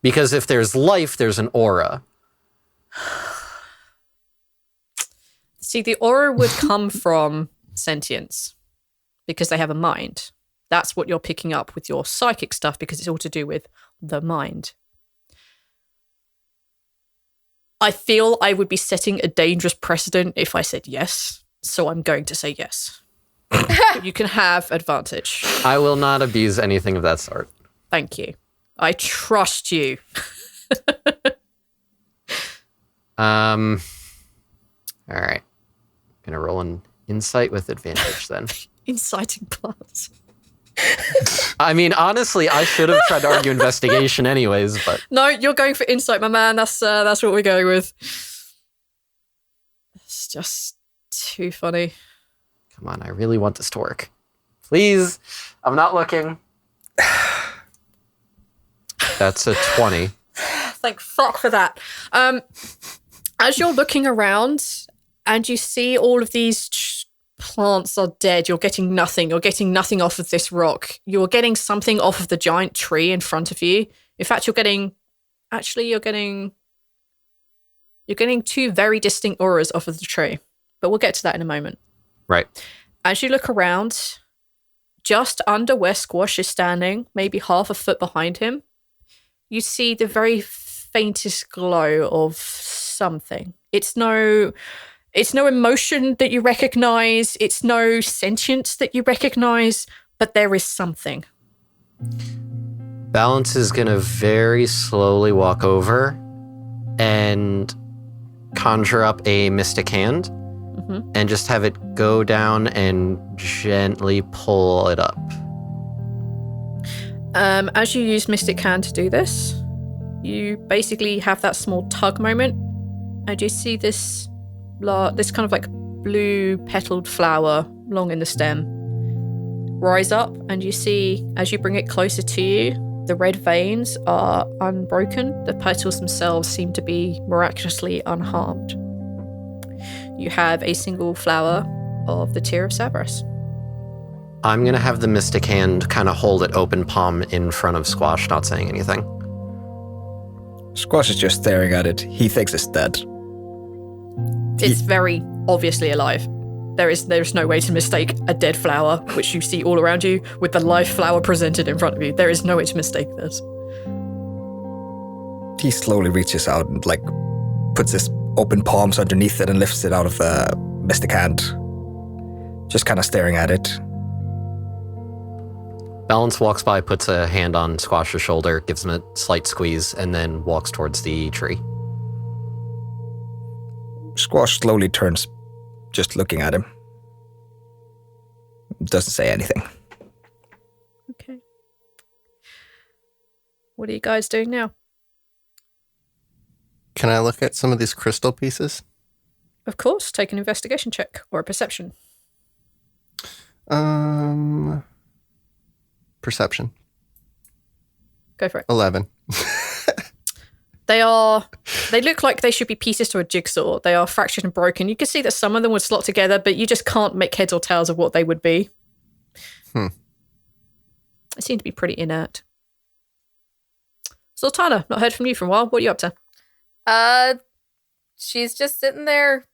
Because if there's life, there's an aura. See, the aura would come from sentience because they have a mind. That's what you're picking up with your psychic stuff because it's all to do with the mind. I feel I would be setting a dangerous precedent if I said yes, so I'm going to say yes. You can have advantage. I will not abuse anything of that sort. Thank you. I trust you. All right. Gonna roll an Insight with advantage, then. Inciting plants. I mean, honestly, I should have tried to argue investigation anyways, but... No, you're going for insight, my man. That's what we're going with. It's just too funny. Come on, I really want this to work. Please. I'm not looking. That's a 20. Thank fuck for that. As you're looking around and you see all of these plants are dead, you're getting nothing. You're getting nothing off of this rock. You're getting something off of the giant tree in front of you. In fact, you're getting two very distinct auras off of the tree. But we'll get to that in a moment. Right. As you look around, just under where Squash is standing, maybe half a foot behind him, you see the very faintest glow of something. It's no emotion that you recognize. It's no sentience that you recognize, but there is something. Balance is going to very slowly walk over and conjure up a mystic hand and just have it go down and gently pull it up. As you use Mystic Hand to do this, you basically have that small tug moment, and you see this kind of like blue petaled flower long in the stem rise up, and you see, as you bring it closer to you, the red veins are unbroken. The petals themselves seem to be miraculously unharmed. You have a single flower of the Tear of Cerberus. I'm going to have the mystic hand kind of hold it open palm in front of Squash, not saying anything. Squash is just staring at it. He thinks it's dead. It's very obviously alive. There's no way to mistake a dead flower, which you see all around you, with the live flower presented in front of you. There is no way to mistake this. He slowly reaches out and puts his open palms underneath it and lifts it out of the mystic hand. Just kind of staring at it. Balance walks by, puts a hand on Squash's shoulder, gives him a slight squeeze, and then walks towards the tree. Squash slowly turns, just looking at him. Doesn't say anything. Okay. What are you guys doing now? Can I look at some of these crystal pieces? Of course, take an investigation check or a perception. Perception. Go for it. 11. They look like they should be pieces to a jigsaw. They are fractured and broken. You can see that some of them would slot together, but you just can't make heads or tails of what they would be. They seem to be pretty inert. Zaltanna, not heard from you for a while. What are you up to? She's just sitting there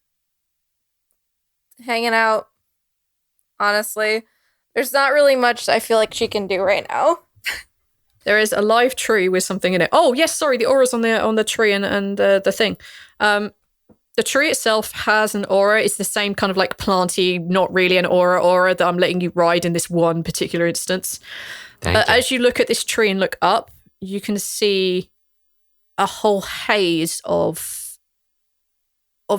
hanging out. Honestly, there's not really much I feel like she can do right now. There is a live tree with something in it. Oh, yes, sorry, the aura's on the tree and the thing. The tree itself has an aura. It's the same kind of like planty, not really an aura that I'm letting you ride in this one particular instance. As you look at this tree and look up, you can see a whole haze of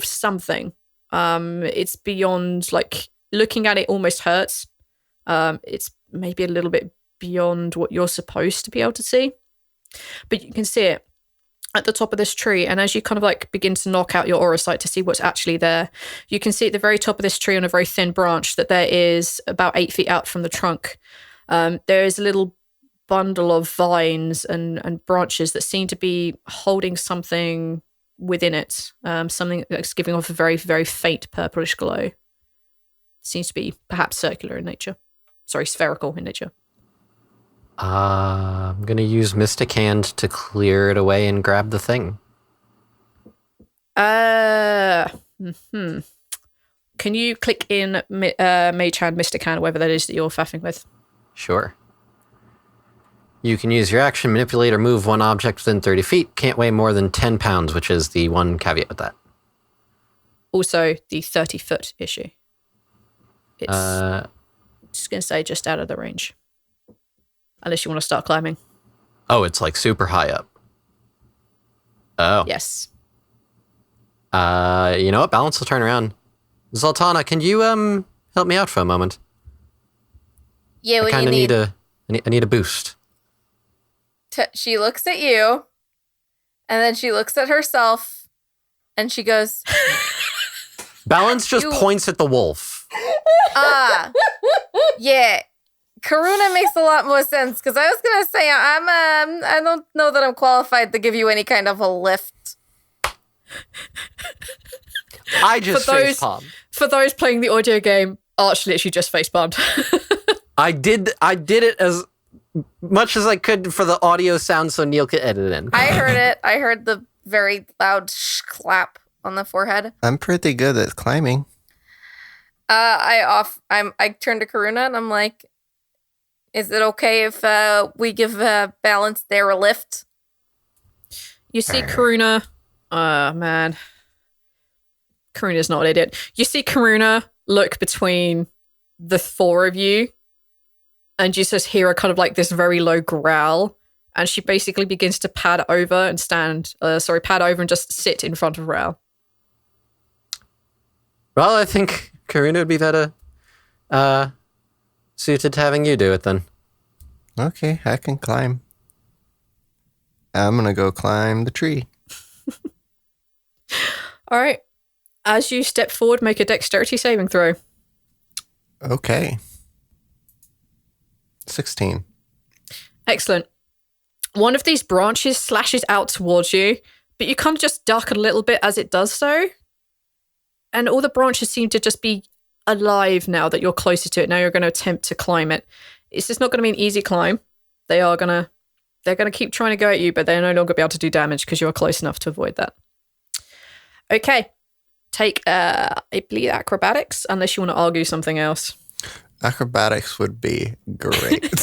something. It's beyond, like, looking at it almost hurts. It's maybe a little bit beyond what you're supposed to be able to see, but you can see it at the top of this tree. And as you kind of like begin to knock out your aura sight to see what's actually there, you can see at the very top of this tree on a very thin branch that there is about 8 feet out from the trunk. There is a little bundle of vines and branches that seem to be holding something within it, something that's giving off a very, very faint purplish glow. Seems to be perhaps circular in nature. Sorry, spherical in nature. I'm going to use Mystic Hand to clear it away and grab the thing. Can you click in Mage Hand, Mystic Hand, whatever that is that you're faffing with? Sure. You can use your action, manipulate, or move one object within 30 feet. Can't weigh more than 10 pounds, which is the one caveat with that. Also, the 30-foot issue. It's just going to say just out of the range. Unless you want to start climbing. Oh, it's like super high up. Oh. Yes. You know what? Balance will turn around. Zaltanna, can you help me out for a moment? Yeah, I what do kind you of need? I need a boost. She looks at you, and then she looks at herself, and she goes, Balance just You- points at the wolf. yeah. Karuna makes a lot more sense, because I was going to say, I don't know that I'm qualified to give you any kind of a lift. I just facepalm. For those playing the audio game, Arch literally just facepalmed. I did it as much as I could for the audio sound so Neil could edit it in. I heard it. I heard the very loud clap on the forehead. I'm pretty good at climbing. I turn to Karuna and I'm like, is it okay if we give Balance there a lift? You see Karuna. Oh, man. Karuna's not an idiot. You see Karuna look between the four of you, and you just hear a kind of like this very low growl, and she basically begins to pad over and just sit in front of Rhal. Well, I think Karuna would be better suited to having you do it then. Okay, I can climb. I'm gonna go climb the tree. All right. As you step forward, make a dexterity saving throw. Okay. 16. Excellent. One of these branches slashes out towards you, but you kind of just duck a little bit as it does so. And all the branches seem to just be alive now that you're closer to it. Now you're going to attempt to climb it. It's just not going to be an easy climb. They're going to keep trying to go at you, but they're no longer be able to do damage because you're close enough to avoid that. Okay. Take, I believe, acrobatics, unless you want to argue something else. Acrobatics would be great.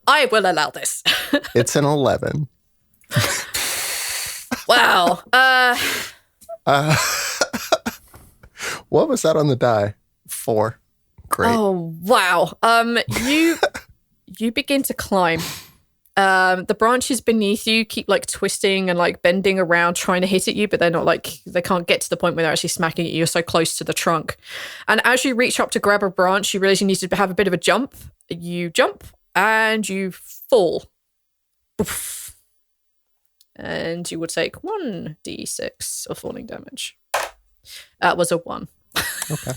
I will allow this. It's an 11. Wow. What was that on the die? 4. Great. Oh, wow. You begin to climb. The branches beneath you keep like twisting and like bending around, trying to hit at you, but they're not like, they can't get to the point where they're actually smacking at you. You're so close to the trunk. And as you reach up to grab a branch, you realize you need to have a bit of a jump. You jump and you fall. Oof. And you will take 1d6 of falling damage. That was a 1. Okay.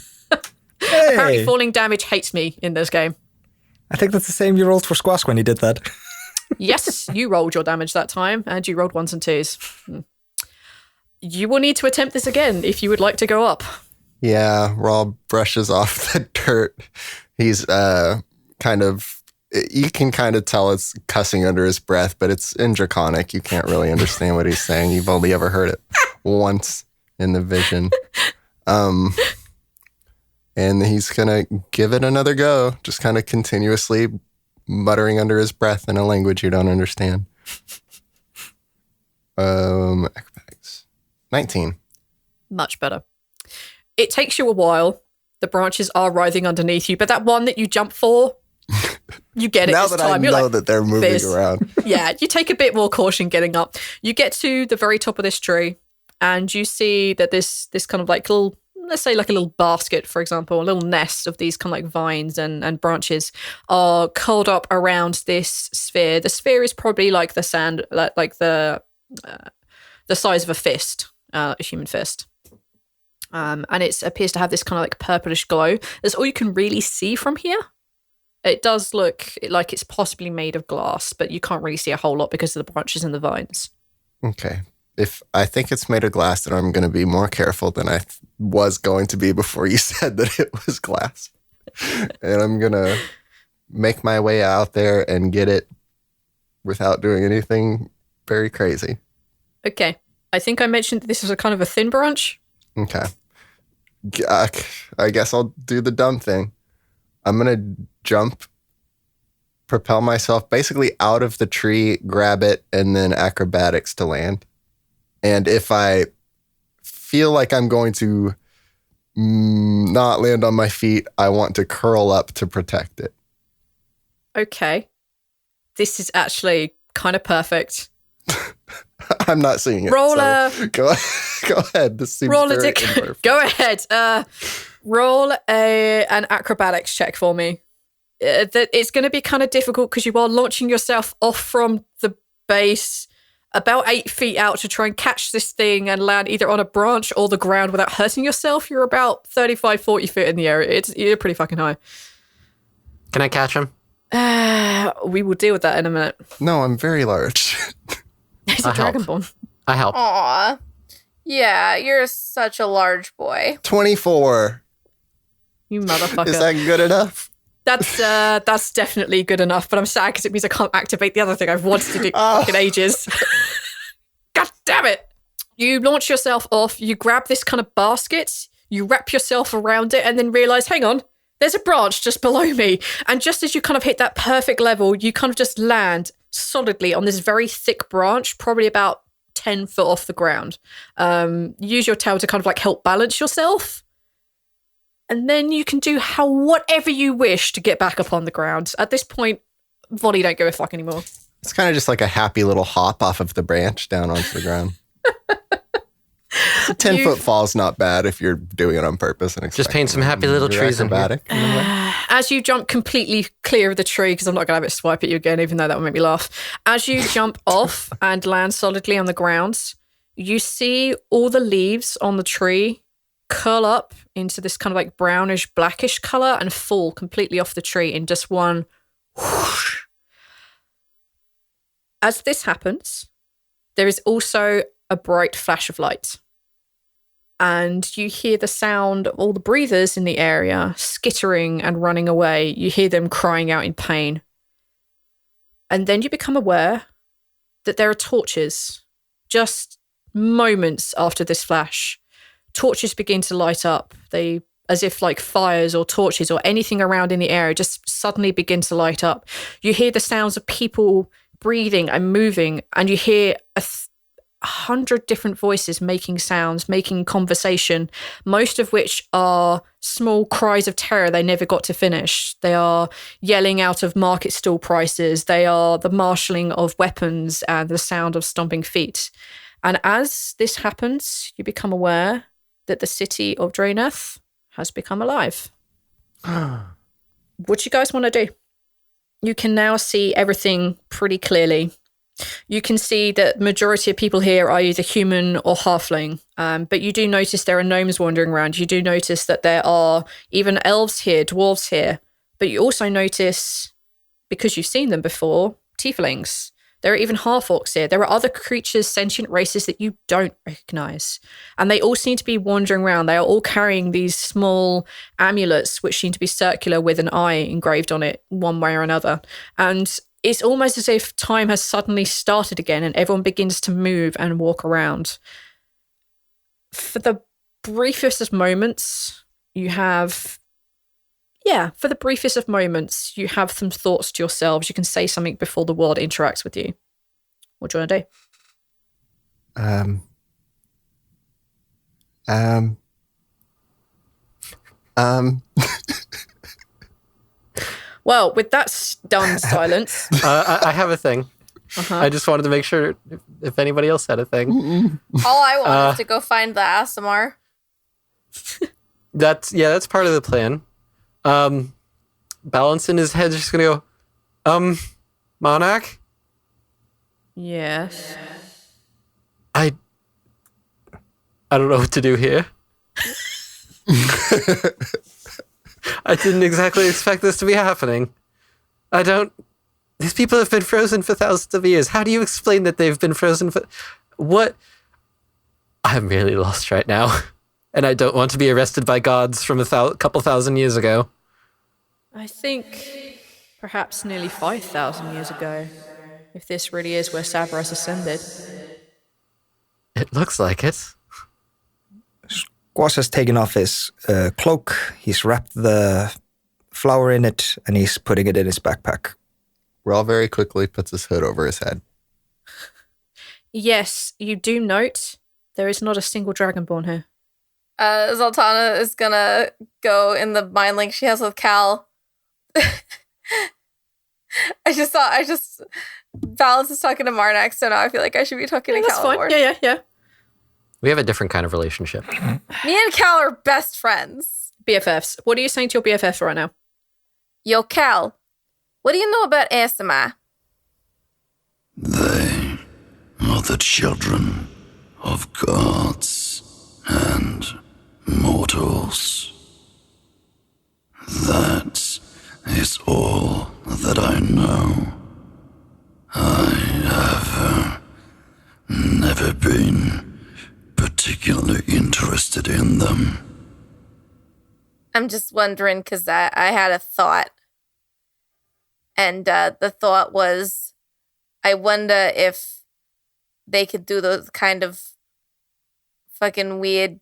Apparently Hey, falling damage hates me in this game. I think that's the same you rolled for Squash when you did that. Yes, you rolled your damage that time, and you rolled 1s and 2s. You will need to attempt this again if you would like to go up. Yeah, Rhal brushes off the dirt. He's kind of, you can kind of tell it's cussing under his breath, but it's in Draconic. You can't really understand what he's saying. You've only ever heard it once in the vision. And he's going to give it another go, just kind of continuously muttering under his breath in a language you don't understand. Acrobatics. 19. Much better. It takes you a while. The branches are writhing underneath you, but that one that you jump for, you get it Now this that time. I know that they're moving this. around. Yeah, you take a bit more caution getting up. You get to the very top of this tree, and you see that this kind of like little, let's say like a little basket, for example, a little nest of these kind of like vines and branches are curled up around this sphere. The sphere is probably like the sand, like the size of a fist, a human fist. And it appears to have this kind of like purplish glow. That's all you can really see from here. It does look like it's possibly made of glass, but you can't really see a whole lot because of the branches and the vines. Okay. If I think it's made of glass, then I'm going to be more careful than I was going to be before you said that it was glass. And I'm going to make my way out there and get it without doing anything very crazy. Okay. I think I mentioned that this is a kind of a thin branch. Okay. I guess I'll do the dumb thing. I'm going to jump, propel myself basically out of the tree, grab it, and then acrobatics to land. And if I feel like I'm going to not land on my feet, I want to curl up to protect it. Okay. This is actually kind of perfect. I'm not seeing it. Roll so go ahead. This seems roll very a imperfect. Go ahead. Roll an acrobatics check for me. It's going to be kind of difficult because you are launching yourself off from the base about 8 feet out to try and catch this thing and land either on a branch or the ground without hurting yourself. You're about 35, 40 feet in the air. You're pretty fucking high. Can I catch him? We will deal with that in a minute. No, I'm very large. It's a dragonborn. I help. Aw. Yeah, you're such a large boy. 24. You motherfucker. Is that good enough? That's definitely good enough, but I'm sad because it means I can't activate the other thing I've wanted to do for fucking ages. God damn it. You launch yourself off, you grab this kind of basket, you wrap yourself around it, and then realize, hang on, there's a branch just below me. And just as you kind of hit that perfect level, you kind of just land solidly on this very thick branch, probably about 10 foot off the ground. Use your tail to kind of like help balance yourself. And then you can do whatever you wish to get back up on the ground. At this point, Vonnie don't give a fuck anymore. It's kind of just like a happy little hop off of the branch down onto the ground. A 10-foot fall is not bad if you're doing it on purpose. And Just paint some happy little trees in here. As you jump completely clear of the tree, because I'm not going to have it swipe at you again, even though that would make me laugh. As you jump off and land solidly on the ground, you see all the leaves on the tree curl up into this kind of like brownish, blackish color and fall completely off the tree in just one whoosh. As this happens, there is also a bright flash of light. And you hear the sound of all the breathers in the area skittering and running away. You hear them crying out in pain. And then you become aware that there are torches just moments after this flash. Torches begin to light up. They, as if like fires or torches or anything around in the area, just suddenly begin to light up. You hear the sounds of people breathing and moving, and you hear 100 different voices making sounds, making conversation, most of which are small cries of terror they never got to finish. They are yelling out of market stall prices. They are the marshalling of weapons and the sound of stomping feet. And as this happens, you become aware that the city of Draeneth has become alive. What do you guys want to do? You can now see everything pretty clearly. You can see that the majority of people here are either human or halfling, but you do notice there are gnomes wandering around. You do notice that there are even elves here, dwarves here, but you also notice, because you've seen them before, tieflings. There are even half-orcs here. There are other creatures, sentient races that you don't recognize. And they all seem to be wandering around. They are all carrying these small amulets, which seem to be circular with an eye engraved on it one way or another. And it's almost as if time has suddenly started again and everyone begins to move and walk around. For the briefest of moments, you have some thoughts to yourselves. You can say something before the world interacts with you. What do you want to do? Well, with that stunned silence... I have a thing. I just wanted to make sure if anybody else had a thing. All I want is to go find the Aasimar. That's part of the plan. Balance in his head, just gonna go, Monarch? Yes. I don't know what to do here. I didn't exactly expect this to be happening. These people have been frozen for thousands of years. How do you explain that they've been frozen for... What? I'm really lost right now. And I don't want to be arrested by gods from a couple thousand years ago. I think perhaps nearly 5,000 years ago, if this really is where Sabras ascended. It looks like it. Squash has taken off his cloak, he's wrapped the flower in it, and he's putting it in his backpack. Rhal very quickly puts his hood over his head. Yes, you do note there is not a single dragonborn here. Zaltanna is gonna go in the mind link she has with Cal. I just Balance is talking to Marnak, so now I feel like I should be talking to That's Calibor. fine. Yeah. We have a different kind of relationship. Me and Cal are best friends. BFFs. What are you saying to your BFF right now? Yo, Cal, what do you know about ASMR? They are the children of gods and mortals. That is all that I know. I have never been particularly interested in them. I'm just wondering because I had a thought. And the thought was, I wonder if they could do those kind of fucking weird,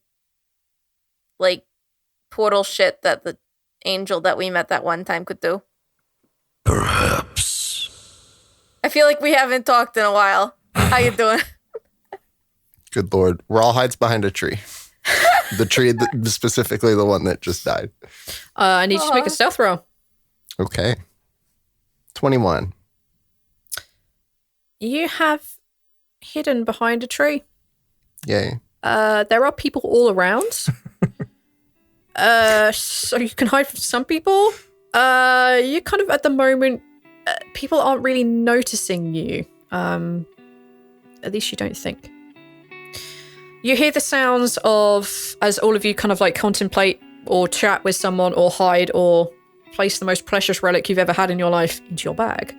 like, portal shit that the angel that we met that one time could do. Perhaps. I feel like we haven't talked in a while. How you doing? Good Lord. Rhal hides behind a tree. The tree, specifically the one that just died. I need you to make a stealth roll. Okay. 21. You have hidden behind a tree. Yay. There are people all around. So you can hide from some people. You kind of, at the moment, people aren't really noticing you. At least you don't think. You hear the sounds of, as all of you kind of like contemplate or chat with someone or hide or place the most precious relic you've ever had in your life into your bag.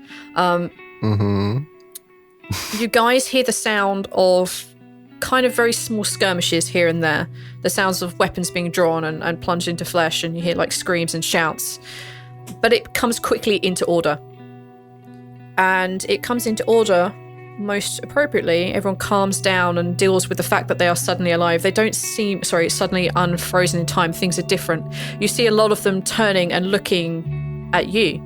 You guys hear the sound of kind of very small skirmishes here and there. The sounds of weapons being drawn and plunged into flesh, and you hear like screams and shouts. But it comes quickly into order. And it comes into order most appropriately. Everyone calms down and deals with the fact that they are suddenly alive. They don't seem, suddenly unfrozen in time. Things are different. You see a lot of them turning and looking at you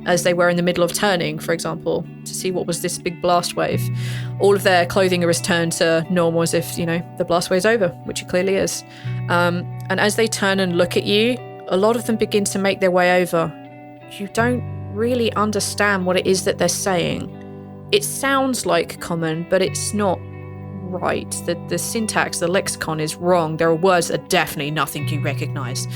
as they were in the middle of turning, for example, to see what was this big blast wave. All of their clothing is turned to normal as if, the blast wave's over, which it clearly is. And as they turn and look at you, a lot of them begin to make their way over. You don't really understand what it is that they're saying. It sounds like common, but it's not right. The syntax, the lexicon is wrong. There are words that are definitely nothing you recognize.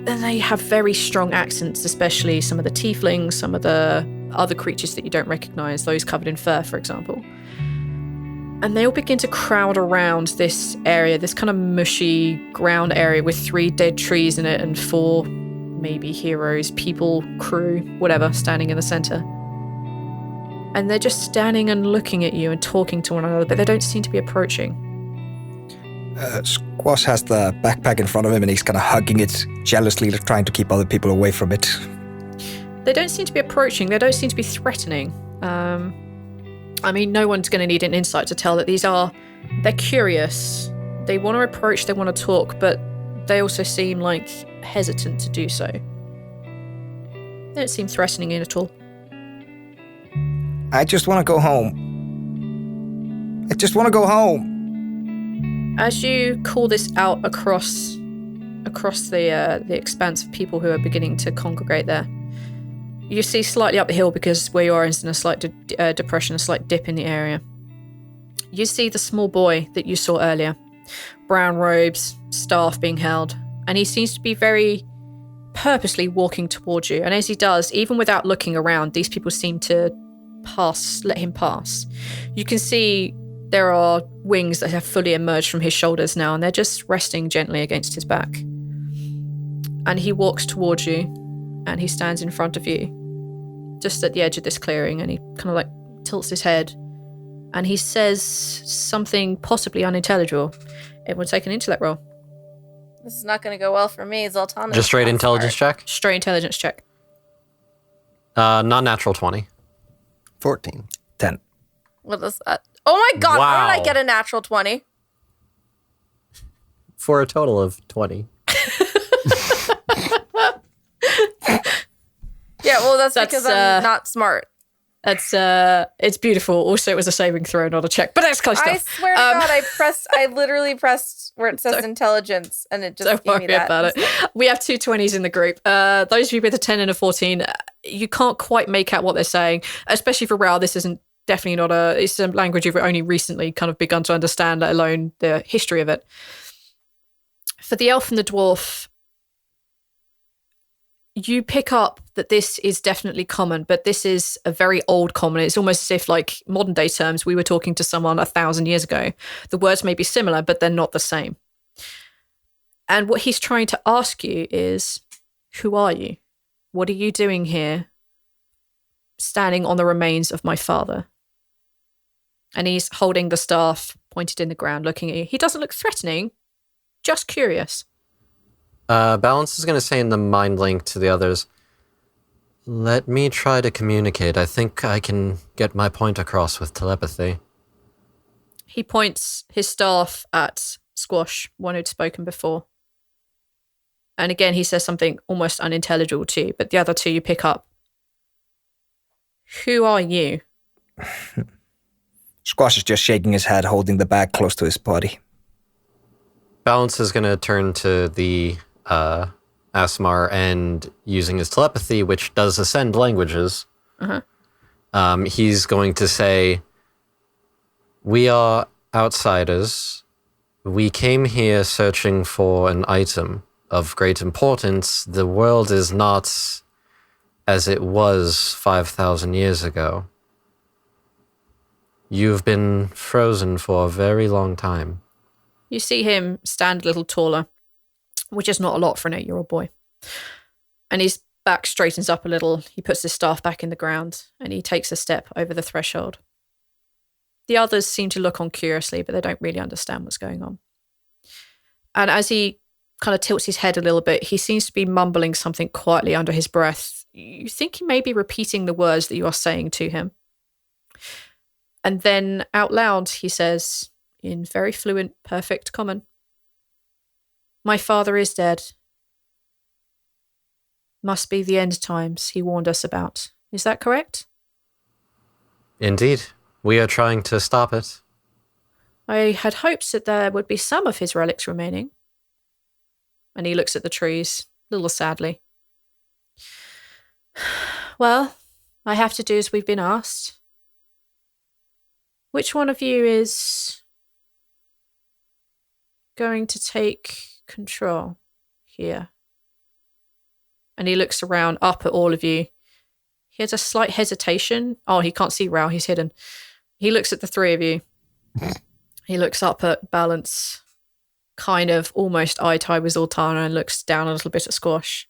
And they have very strong accents, especially some of the tieflings, some of the other creatures that you don't recognize, those covered in fur, for example. And they all begin to crowd around this area, this kind of mushy ground area with 3 dead trees in it and 4 maybe heroes, people, crew, whatever, standing in the center. And they're just standing and looking at you and talking to one another, but they don't seem to be approaching. Squash has the backpack in front of him and he's kind of hugging it jealously, trying to keep other people away from it. They don't seem to be approaching. They don't seem to be threatening. No one's going to need an insight to tell that they're curious. They want to approach, they want to talk, but they also seem like hesitant to do so. They don't seem threatening at all. I just want to go home. I just want to go home. As you call this out across the expanse of people who are beginning to congregate there, you see slightly up the hill, because where you are is in a slight depression, a slight dip in the area. You see the small boy that you saw earlier, brown robes, staff being held, and he seems to be very purposely walking towards you. And as he does, even without looking around, these people seem to let him pass. You can see there are wings that have fully emerged from his shoulders now, and they're just resting gently against his back. And he walks towards you, and he stands in front of you, just at the edge of this clearing, and he kind of like tilts his head, and he says something possibly unintelligible. Everyone take an intellect roll. This is not going to go well for me. Zaltanna. Just straight intelligence check? Straight intelligence check. Non-natural 20. 14. 10. What is that? Oh my god, Wow. how did I get a natural 20? For a total of 20. Yeah, well, that's because I'm not smart. It's beautiful. Also, it was a saving throw, not a check, but that's close I enough. swear to God, I literally pressed where it says intelligence, and it just Don't gave me worry that. about it. We have 2 20s in the group. Those of you with a 10 and a 14, you can't quite make out what they're saying, especially for Rhal. This isn't definitely not it's a language you've only recently kind of begun to understand, let alone the history of it. For the elf and the dwarf, you pick up that this is definitely common, but this is a very old common. It's almost as if, like modern day terms, we were talking to someone 1,000 years ago. The words may be similar, but they're not the same. And what he's trying to ask you is, who are you? What are you doing here, standing on the remains of my father? And he's holding the staff pointed in the ground, looking at you. He doesn't look threatening, just curious. Balance is going to say in the mind link to the others, let me try to communicate. I think I can get my point across with telepathy. He points his staff at Squash, one who'd spoken before. And again, he says something almost unintelligible to you, but the other two you pick up. Who are you? Squash is just shaking his head, holding the bag close to his body. Balance is going to turn to the Asmar and using his telepathy, which does ascend languages, he's going to say, we are outsiders. We came here searching for an item of great importance. The world is not as it was 5,000 years ago. You've been frozen for a very long time. You see him stand a little taller, which is not a lot for an 8-year-old boy. And his back straightens up a little. He puts his staff back in the ground and he takes a step over the threshold. The others seem to look on curiously, but they don't really understand what's going on. And as he kind of tilts his head a little bit, he seems to be mumbling something quietly under his breath. You think he may be repeating the words that you are saying to him. And then out loud, he says, in very fluent, perfect common, my father is dead. Must be the end times he warned us about. Is that correct? Indeed. We are trying to stop it. I had hopes that there would be some of his relics remaining. And he looks at the trees, a little sadly. Well, I have to do as we've been asked. Which one of you is going to take control here? And he looks around up at all of you. He has a slight hesitation. Oh, he can't see Rhal, he's hidden. He looks at the three of you. He looks up at Balance, kind of almost eye-to-eye with Zaltanna, and looks down a little bit at Squash.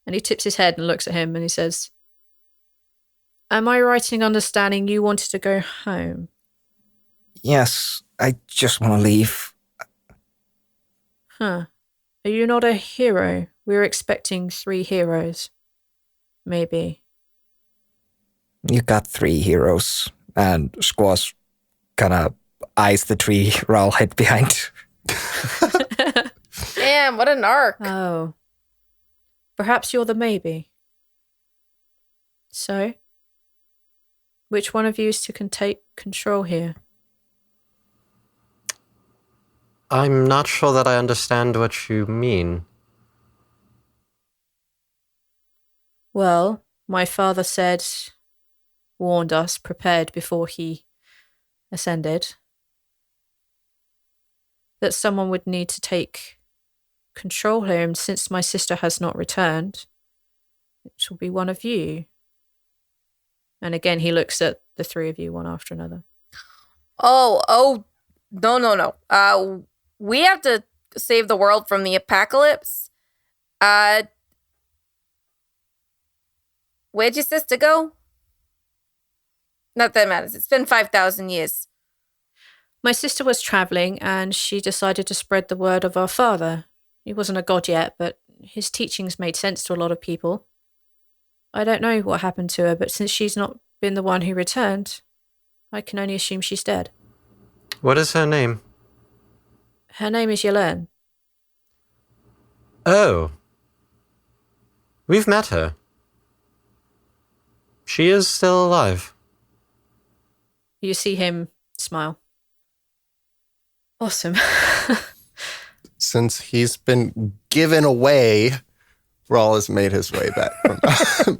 And he tips his head and looks at him and he says, am I right in understanding you wanted to go home? Yes, I just want to leave. Huh. Are you not a hero? We were expecting 3 heroes. Maybe. You got 3 heroes. And Squash kind of eyes the tree Rhal hid behind. Damn, what an arc. Oh. Perhaps you're the maybe. So? Which one of you is to take control here? I'm not sure that I understand what you mean. Well, my father warned us, prepared before he ascended, that someone would need to take control here, and since my sister has not returned, it will be one of you. And again, he looks at the 3 of you, one after another. Oh, no. We have to save the world from the apocalypse. Where'd your sister go? Not that it matters. It's been 5,000 years. My sister was traveling and she decided to spread the word of our father. He wasn't a god yet, but his teachings made sense to a lot of people. I don't know what happened to her, but since she's not been the one who returned, I can only assume she's dead. What is her name? Her name is Yelern. Oh. We've met her. She is still alive. You see him smile. Awesome. Since he's been given away, Rhal has made his way back from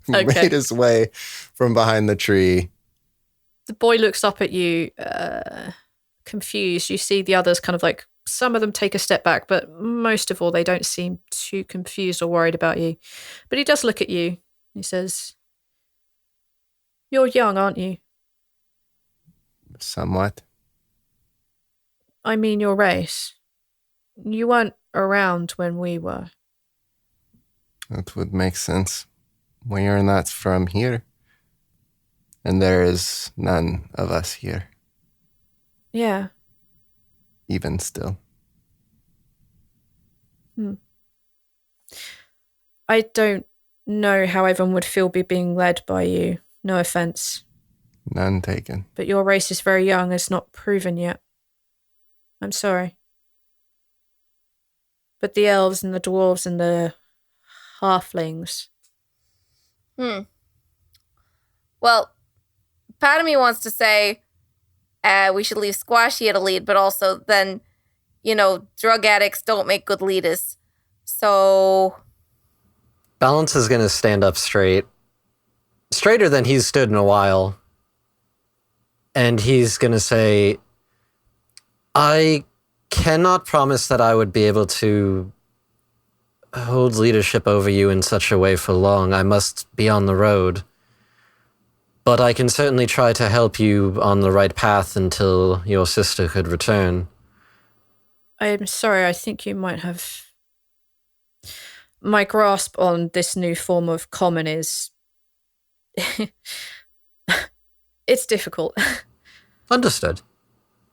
Okay. made his way from behind the tree. The boy looks up at you, confused. You see the others kind of like, some of them take a step back, but most of all, they don't seem too confused or worried about you. But he does look at you. He says, "You're young, aren't you? Somewhat. I mean your race. You weren't around when we were." That would make sense. We are not from here. And there is none of us here, Yeah. even still. I don't know how everyone would feel being led by you. No offense. None taken. But your race is very young. It's not proven yet. I'm sorry. But the elves and the dwarves and the halflings. Well, part of me wants to say we should leave Squash here to lead, but also then, drug addicts don't make good leaders. So... Balance is going to stand up straight. Straighter than he's stood in a while. And he's going to say, I cannot promise that I would be able to hold leadership over you in such a way for long. I must be on the road. But I can certainly try to help you on the right path until your sister could return. I'm sorry, I think you might have... My grasp on this new form of common is... it's difficult. Understood.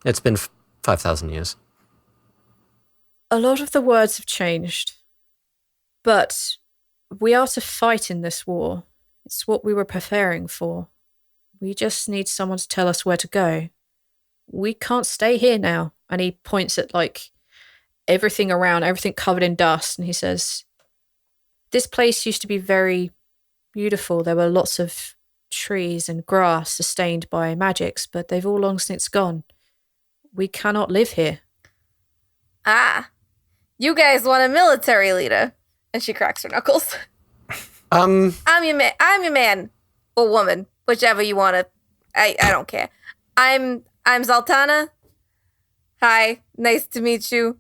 It's been 5,000 years. A lot of the words have changed. But we are to fight in this war. It's what we were preparing for. We just need someone to tell us where to go. We can't stay here now. And he points at everything around, everything covered in dust. And he says, this place used to be very beautiful. There were lots of trees and grass sustained by magics, but they've all long since gone. We cannot live here. Ah, you guys want a military leader. And she cracks her knuckles. I'm your man or woman, whichever you want to. I don't care. I'm Zaltanna. Hi, nice to meet you.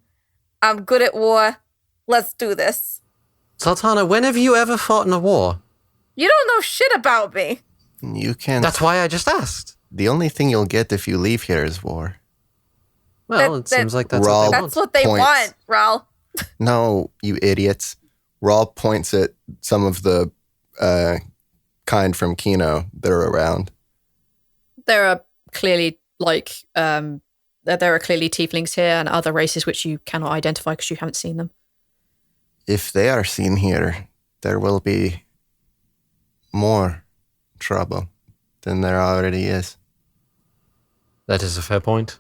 I'm good at war. Let's do this. Zaltanna, when have you ever fought in a war? You don't know shit about me. You can't. That's why I just asked. The only thing you'll get if you leave here is war. Well, it seems like that's Rhal what they That's want. what they Points. want, Rhal. No, you idiots. Rhal points at some of the kind from Kino that are around. There are clearly there are clearly tieflings here and other races which you cannot identify because you haven't seen them. If they are seen here, there will be more trouble than there already is. That is a fair point.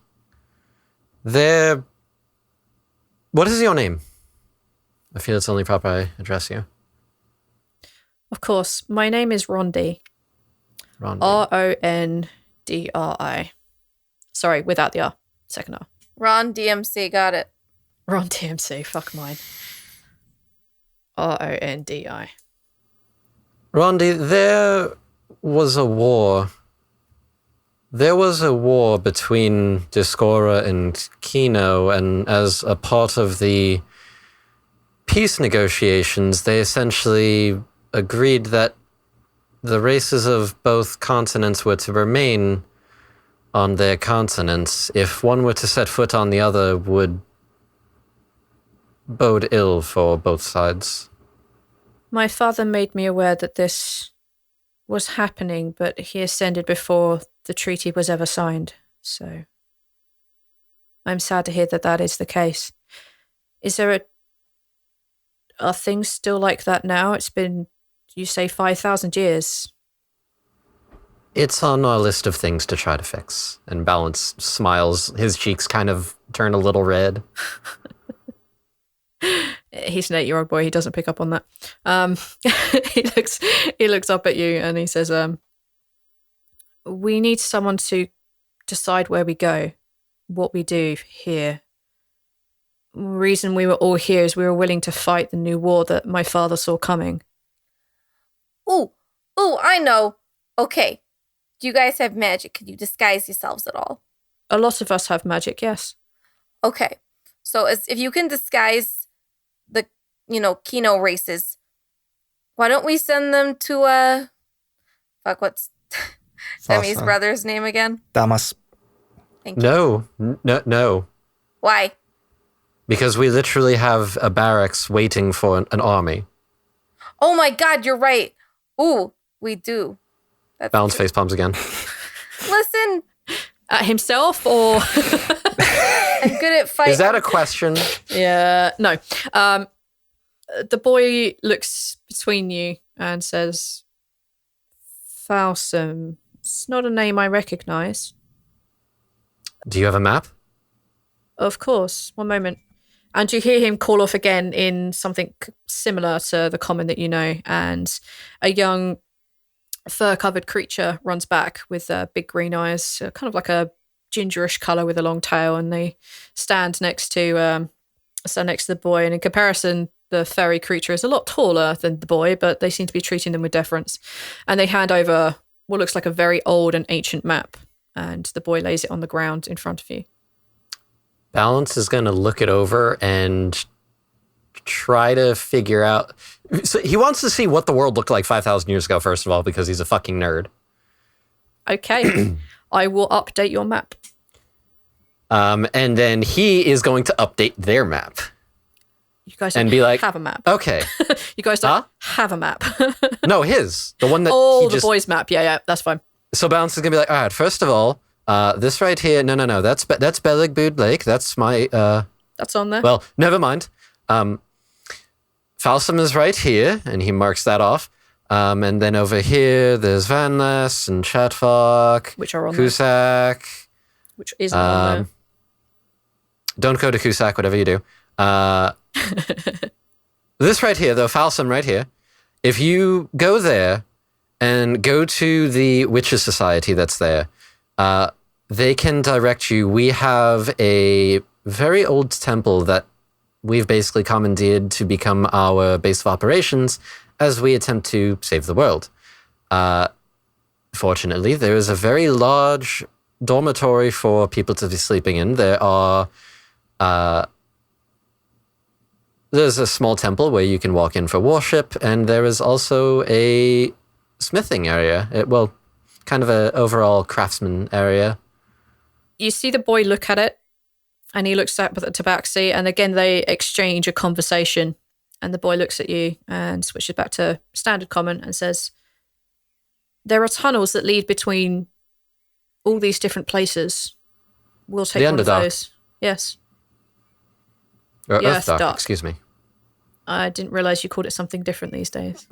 What is your name? I feel it's only proper I address you. Of course, my name is Rondi. Rondi. Rondri. Sorry, without the R. Second R. Ron DMC got it. Ron TMC, fuck mine. Rondi. Rondi, there was a war. There was a war between Discora and Kino, and as a part of the peace negotiations, they essentially agreed that the races of both continents were to remain on their continents. If one were to set foot on the other, would bode ill for both sides. My father made me aware that this was happening, but he ascended before the treaty was ever signed, so I'm sad to hear that that is the case. Are things still like that now? It's been, you say, 5,000 years. It's on our list of things to try to fix. And Balance smiles. His cheeks kind of turn a little red. He's an 8-year-old boy. He doesn't pick up on that. He looks up at you and he says, we need someone to decide where we go, what we do here. The reason we were all here is we were willing to fight the new war that my father saw coming. Ooh, Oh, I know. Okay. Do you guys have magic? Can you disguise yourselves at all? A lot of us have magic, yes. Okay. So if you can disguise the, Kino races, why don't we send them to, what's Demi's Fasa. brother's name again? Damas. Thank you. No. Why? Because we literally have a barracks waiting for an army. Oh my God, you're right. Ooh, we do. That's Balance face palms again. Listen, At himself or... I'm good at fighting. Is that a question? Yeah, no. The boy looks between you and says, Falsum. It's not a name I recognize. Do you have a map? Of course. One moment. And you hear him call off again in something similar to the common that you know. And a young fur-covered creature runs back with big green eyes, kind of like a gingerish color with a long tail. And they stand next to the boy. And in comparison, the furry creature is a lot taller than the boy, but they seem to be treating them with deference. And they hand over what looks like a very old and ancient map. And the boy lays it on the ground in front of you. Balance is going to look it over and try to figure out. So he wants to see what the world looked like 5,000 years ago, first of all, because he's a fucking nerd. Okay. I will update your map. And then he is going to update their map. You guys And don't be like, have a map. Okay. You guys don't have a map. No, his. The one that Oh, he the just... boys' map. Yeah, that's fine. So Balance is going to be like, all right, first of all, this right here, no, that's Belligbood Lake. That's my, That's on there. well, never mind. Falsum is right here, and he marks that off. And then over here, there's Van Ness and Chatfok, Which are on there. Cusack. Which isn't on there. Don't go to Cusack, whatever you do. This right here, though, Falsum right here, if you go there and go to the Witches Society that's there, they can direct you. We have a very old temple that we've basically commandeered to become our base of operations as we attempt to save the world. Fortunately, there is a very large dormitory for people to be sleeping in. There's a small temple where you can walk in for worship, and there is also a smithing area. Kind of a overall craftsman area. You see the boy look at it, and he looks at the tabaxi, and again they exchange a conversation. And the boy looks at you and switches back to standard common and says, there are tunnels that lead between all these different places. We'll take The one of Underdark. those. Yes. Or Yeah, Earthdark, Dark. excuse me. I didn't realize you called it something different these days.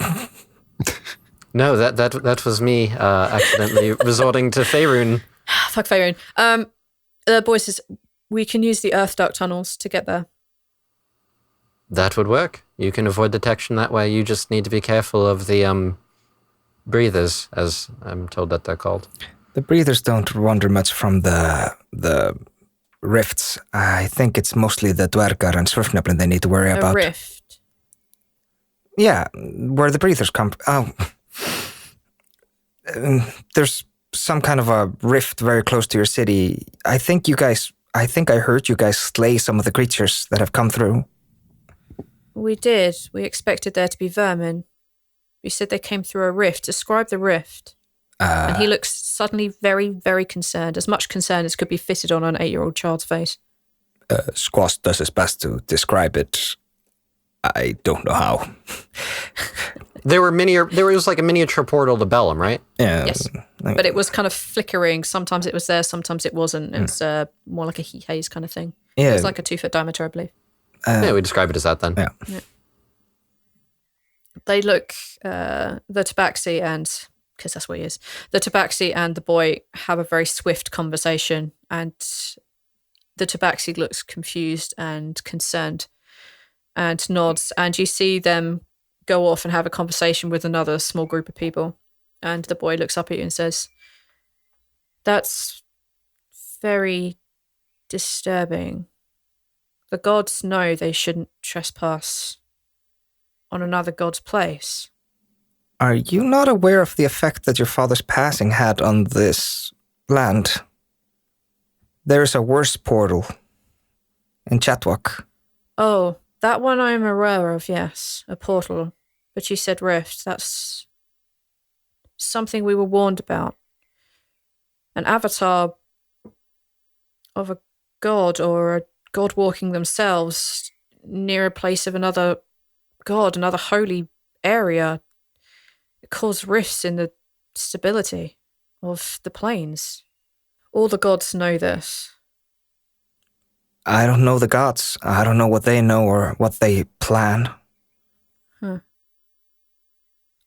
No, that was me accidentally resorting to Faerun. Fuck Faerun. The boy says, we can use the Earthdark tunnels to get there. That would work. You can avoid detection that way. You just need to be careful of the breathers, as I'm told that they're called. The breathers don't wander much from the rifts. I think it's mostly the Dwergar and Svirfneblin they need to worry A about. rift. Yeah, where the breathers come from. Oh. There's some kind of a rift very close to your city. I think I heard you guys slay some of the creatures that have come through. We did. We expected there to be vermin. You said they came through a rift. Describe the rift. And he looks suddenly very, very concerned. As much concern as could be fitted on an 8-year-old child's face. Squash does his best to describe it. I don't know how. There was like a miniature portal to Bellum, right? Yeah. Yes. But it was kind of flickering. Sometimes it was there, sometimes it wasn't. It was more like a heat haze kind of thing. Yeah. It was like a 2-foot diameter, I believe. Yeah, we describe it as that then. Yeah. They look, the tabaxi and, because that's what he is, the tabaxi and the boy have a very swift conversation, and the tabaxi looks confused and concerned and nods, and you see them go off and have a conversation with another small group of people. And the boy looks up at you and says, that's very disturbing. The gods know they shouldn't trespass on another god's place. Are you not aware of the effect that your father's passing had on this land? There is a worse portal in Chatwalk. Oh, that one I'm aware of, yes. A portal. But you said rift. That's something we were warned about. An avatar of a god or a god walking themselves near a place of another god, another holy area. It caused rifts in the stability of the planes. All the gods know this. I don't know the gods. I don't know what they know or what they plan.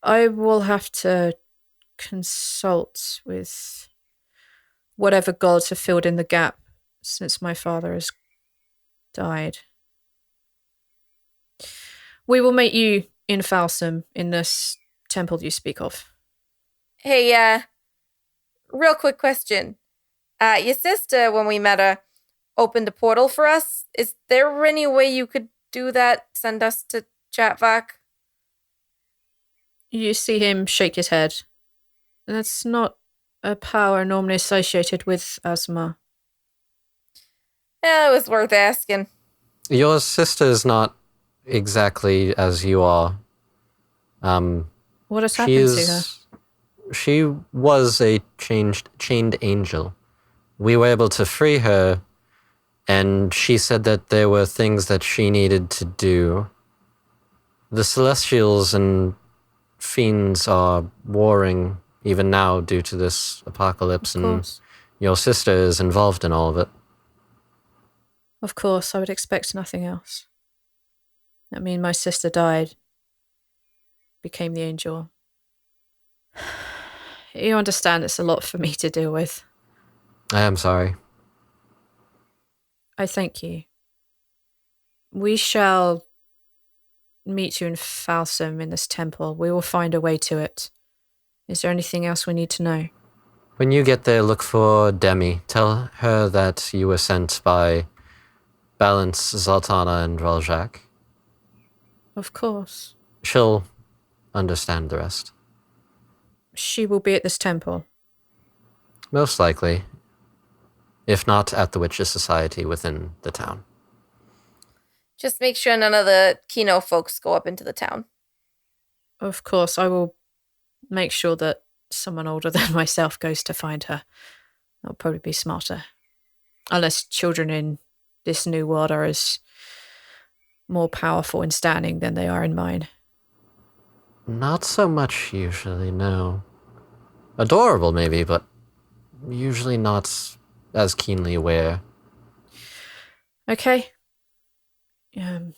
I will have to consult with whatever gods have filled in the gap since my father has died. We will meet you in Falsum in this temple you speak of. Hey, real quick question. Your sister, when we met her, opened a portal for us. Is there any way you could do that? Send us to Chatvak? You see him shake his head. That's not a power normally associated with Asma. Yeah, it was worth asking. Your sister is not exactly as you are. What has happened to her? She was a chained angel. We were able to free her, and she said that there were things that she needed to do. The Celestials and fiends are warring even now due to this apocalypse, and your sister is involved in all of it. Of course, I would expect nothing else. I mean, my sister died, became the angel. You understand it's a lot for me to deal with. I am sorry. I thank you. We shall meet you in Falsum in this temple. We will find a way to it. Is there anything else we need to know? When you get there, look for Demi. Tell her that you were sent by Balance, Zaltanna, and Rhal. Of course. She'll understand the rest. She will be at this temple. Most likely. If not at the Witches' Society within the town. Just make sure none of the Kino folks go up into the town. Of course, I will make sure that someone older than myself goes to find her. That'll probably be smarter. Unless children in this new world are as more powerful in standing than they are in mine. Not so much usually, no. Adorable maybe, but usually not as keenly aware. Okay. You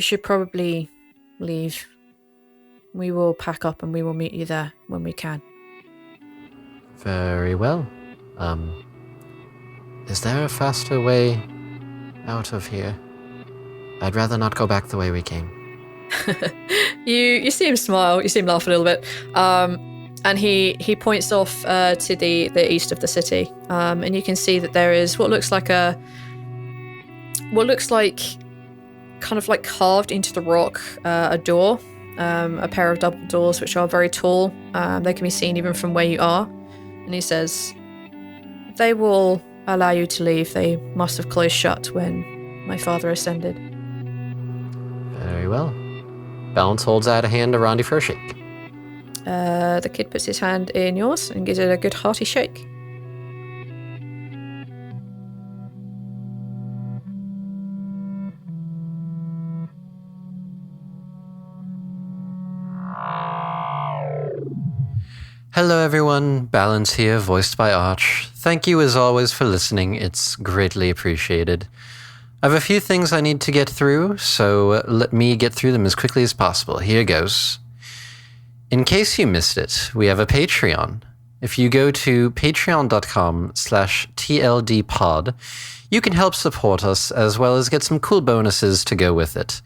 should probably leave. We will pack up and we will meet you there when we can. Very well. Is there a faster way out of here? I'd rather not go back the way we came. You see him smile, you see him laugh a little bit. And he points off to the east of the city. And you can see that there is what looks like kind of like carved into the rock, a door, a pair of double doors which are very tall. They can be seen even from where you are. And he says, "They will allow you to leave. They must have closed shut when my father ascended." Very well. Balance holds out a hand to Rondi for a shake. The kid puts his hand in yours and gives it a good hearty shake. Hello everyone, Balance here, voiced by Arch. Thank you as always for listening, it's greatly appreciated. I have a few things I need to get through, so let me get through them as quickly as possible. Here goes. In case you missed it, we have a Patreon. If you go to patreon.com/tldpod, you can help support us as well as get some cool bonuses to go with it.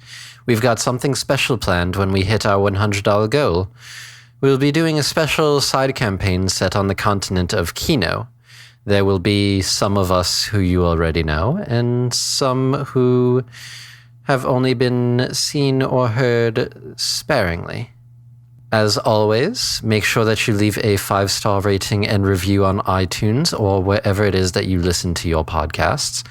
We've got something special planned when we hit our $100 goal. We'll be doing a special side campaign set on the continent of Kino. There will be some of us who you already know, and some who have only been seen or heard sparingly. As always, make sure that you leave a 5-star rating and review on iTunes or wherever it is that you listen to your podcasts.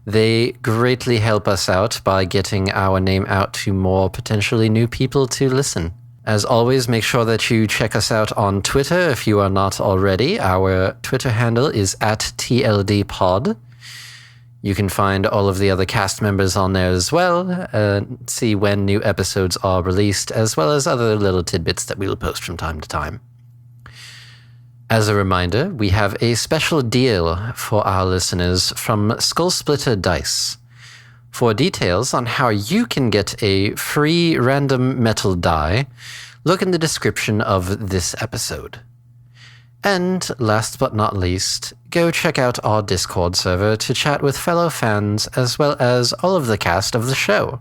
They greatly help us out by getting our name out to more potentially new people to listen. As always, make sure that you check us out on Twitter if you are not already. Our Twitter handle is @TLDpod. You can find all of the other cast members on there as well, see when new episodes are released, as well as other little tidbits that we'll post from time to time. As a reminder, we have a special deal for our listeners from Skull Splitter Dice. For details on how you can get a free random metal die, look in the description of this episode. And last but not least, go check out our Discord server to chat with fellow fans as well as all of the cast of the show.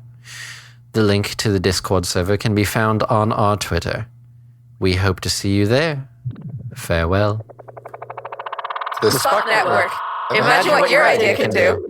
The link to the Discord server can be found on our Twitter. We hope to see you there. Farewell. The Fuck Network. Imagine what your idea can do.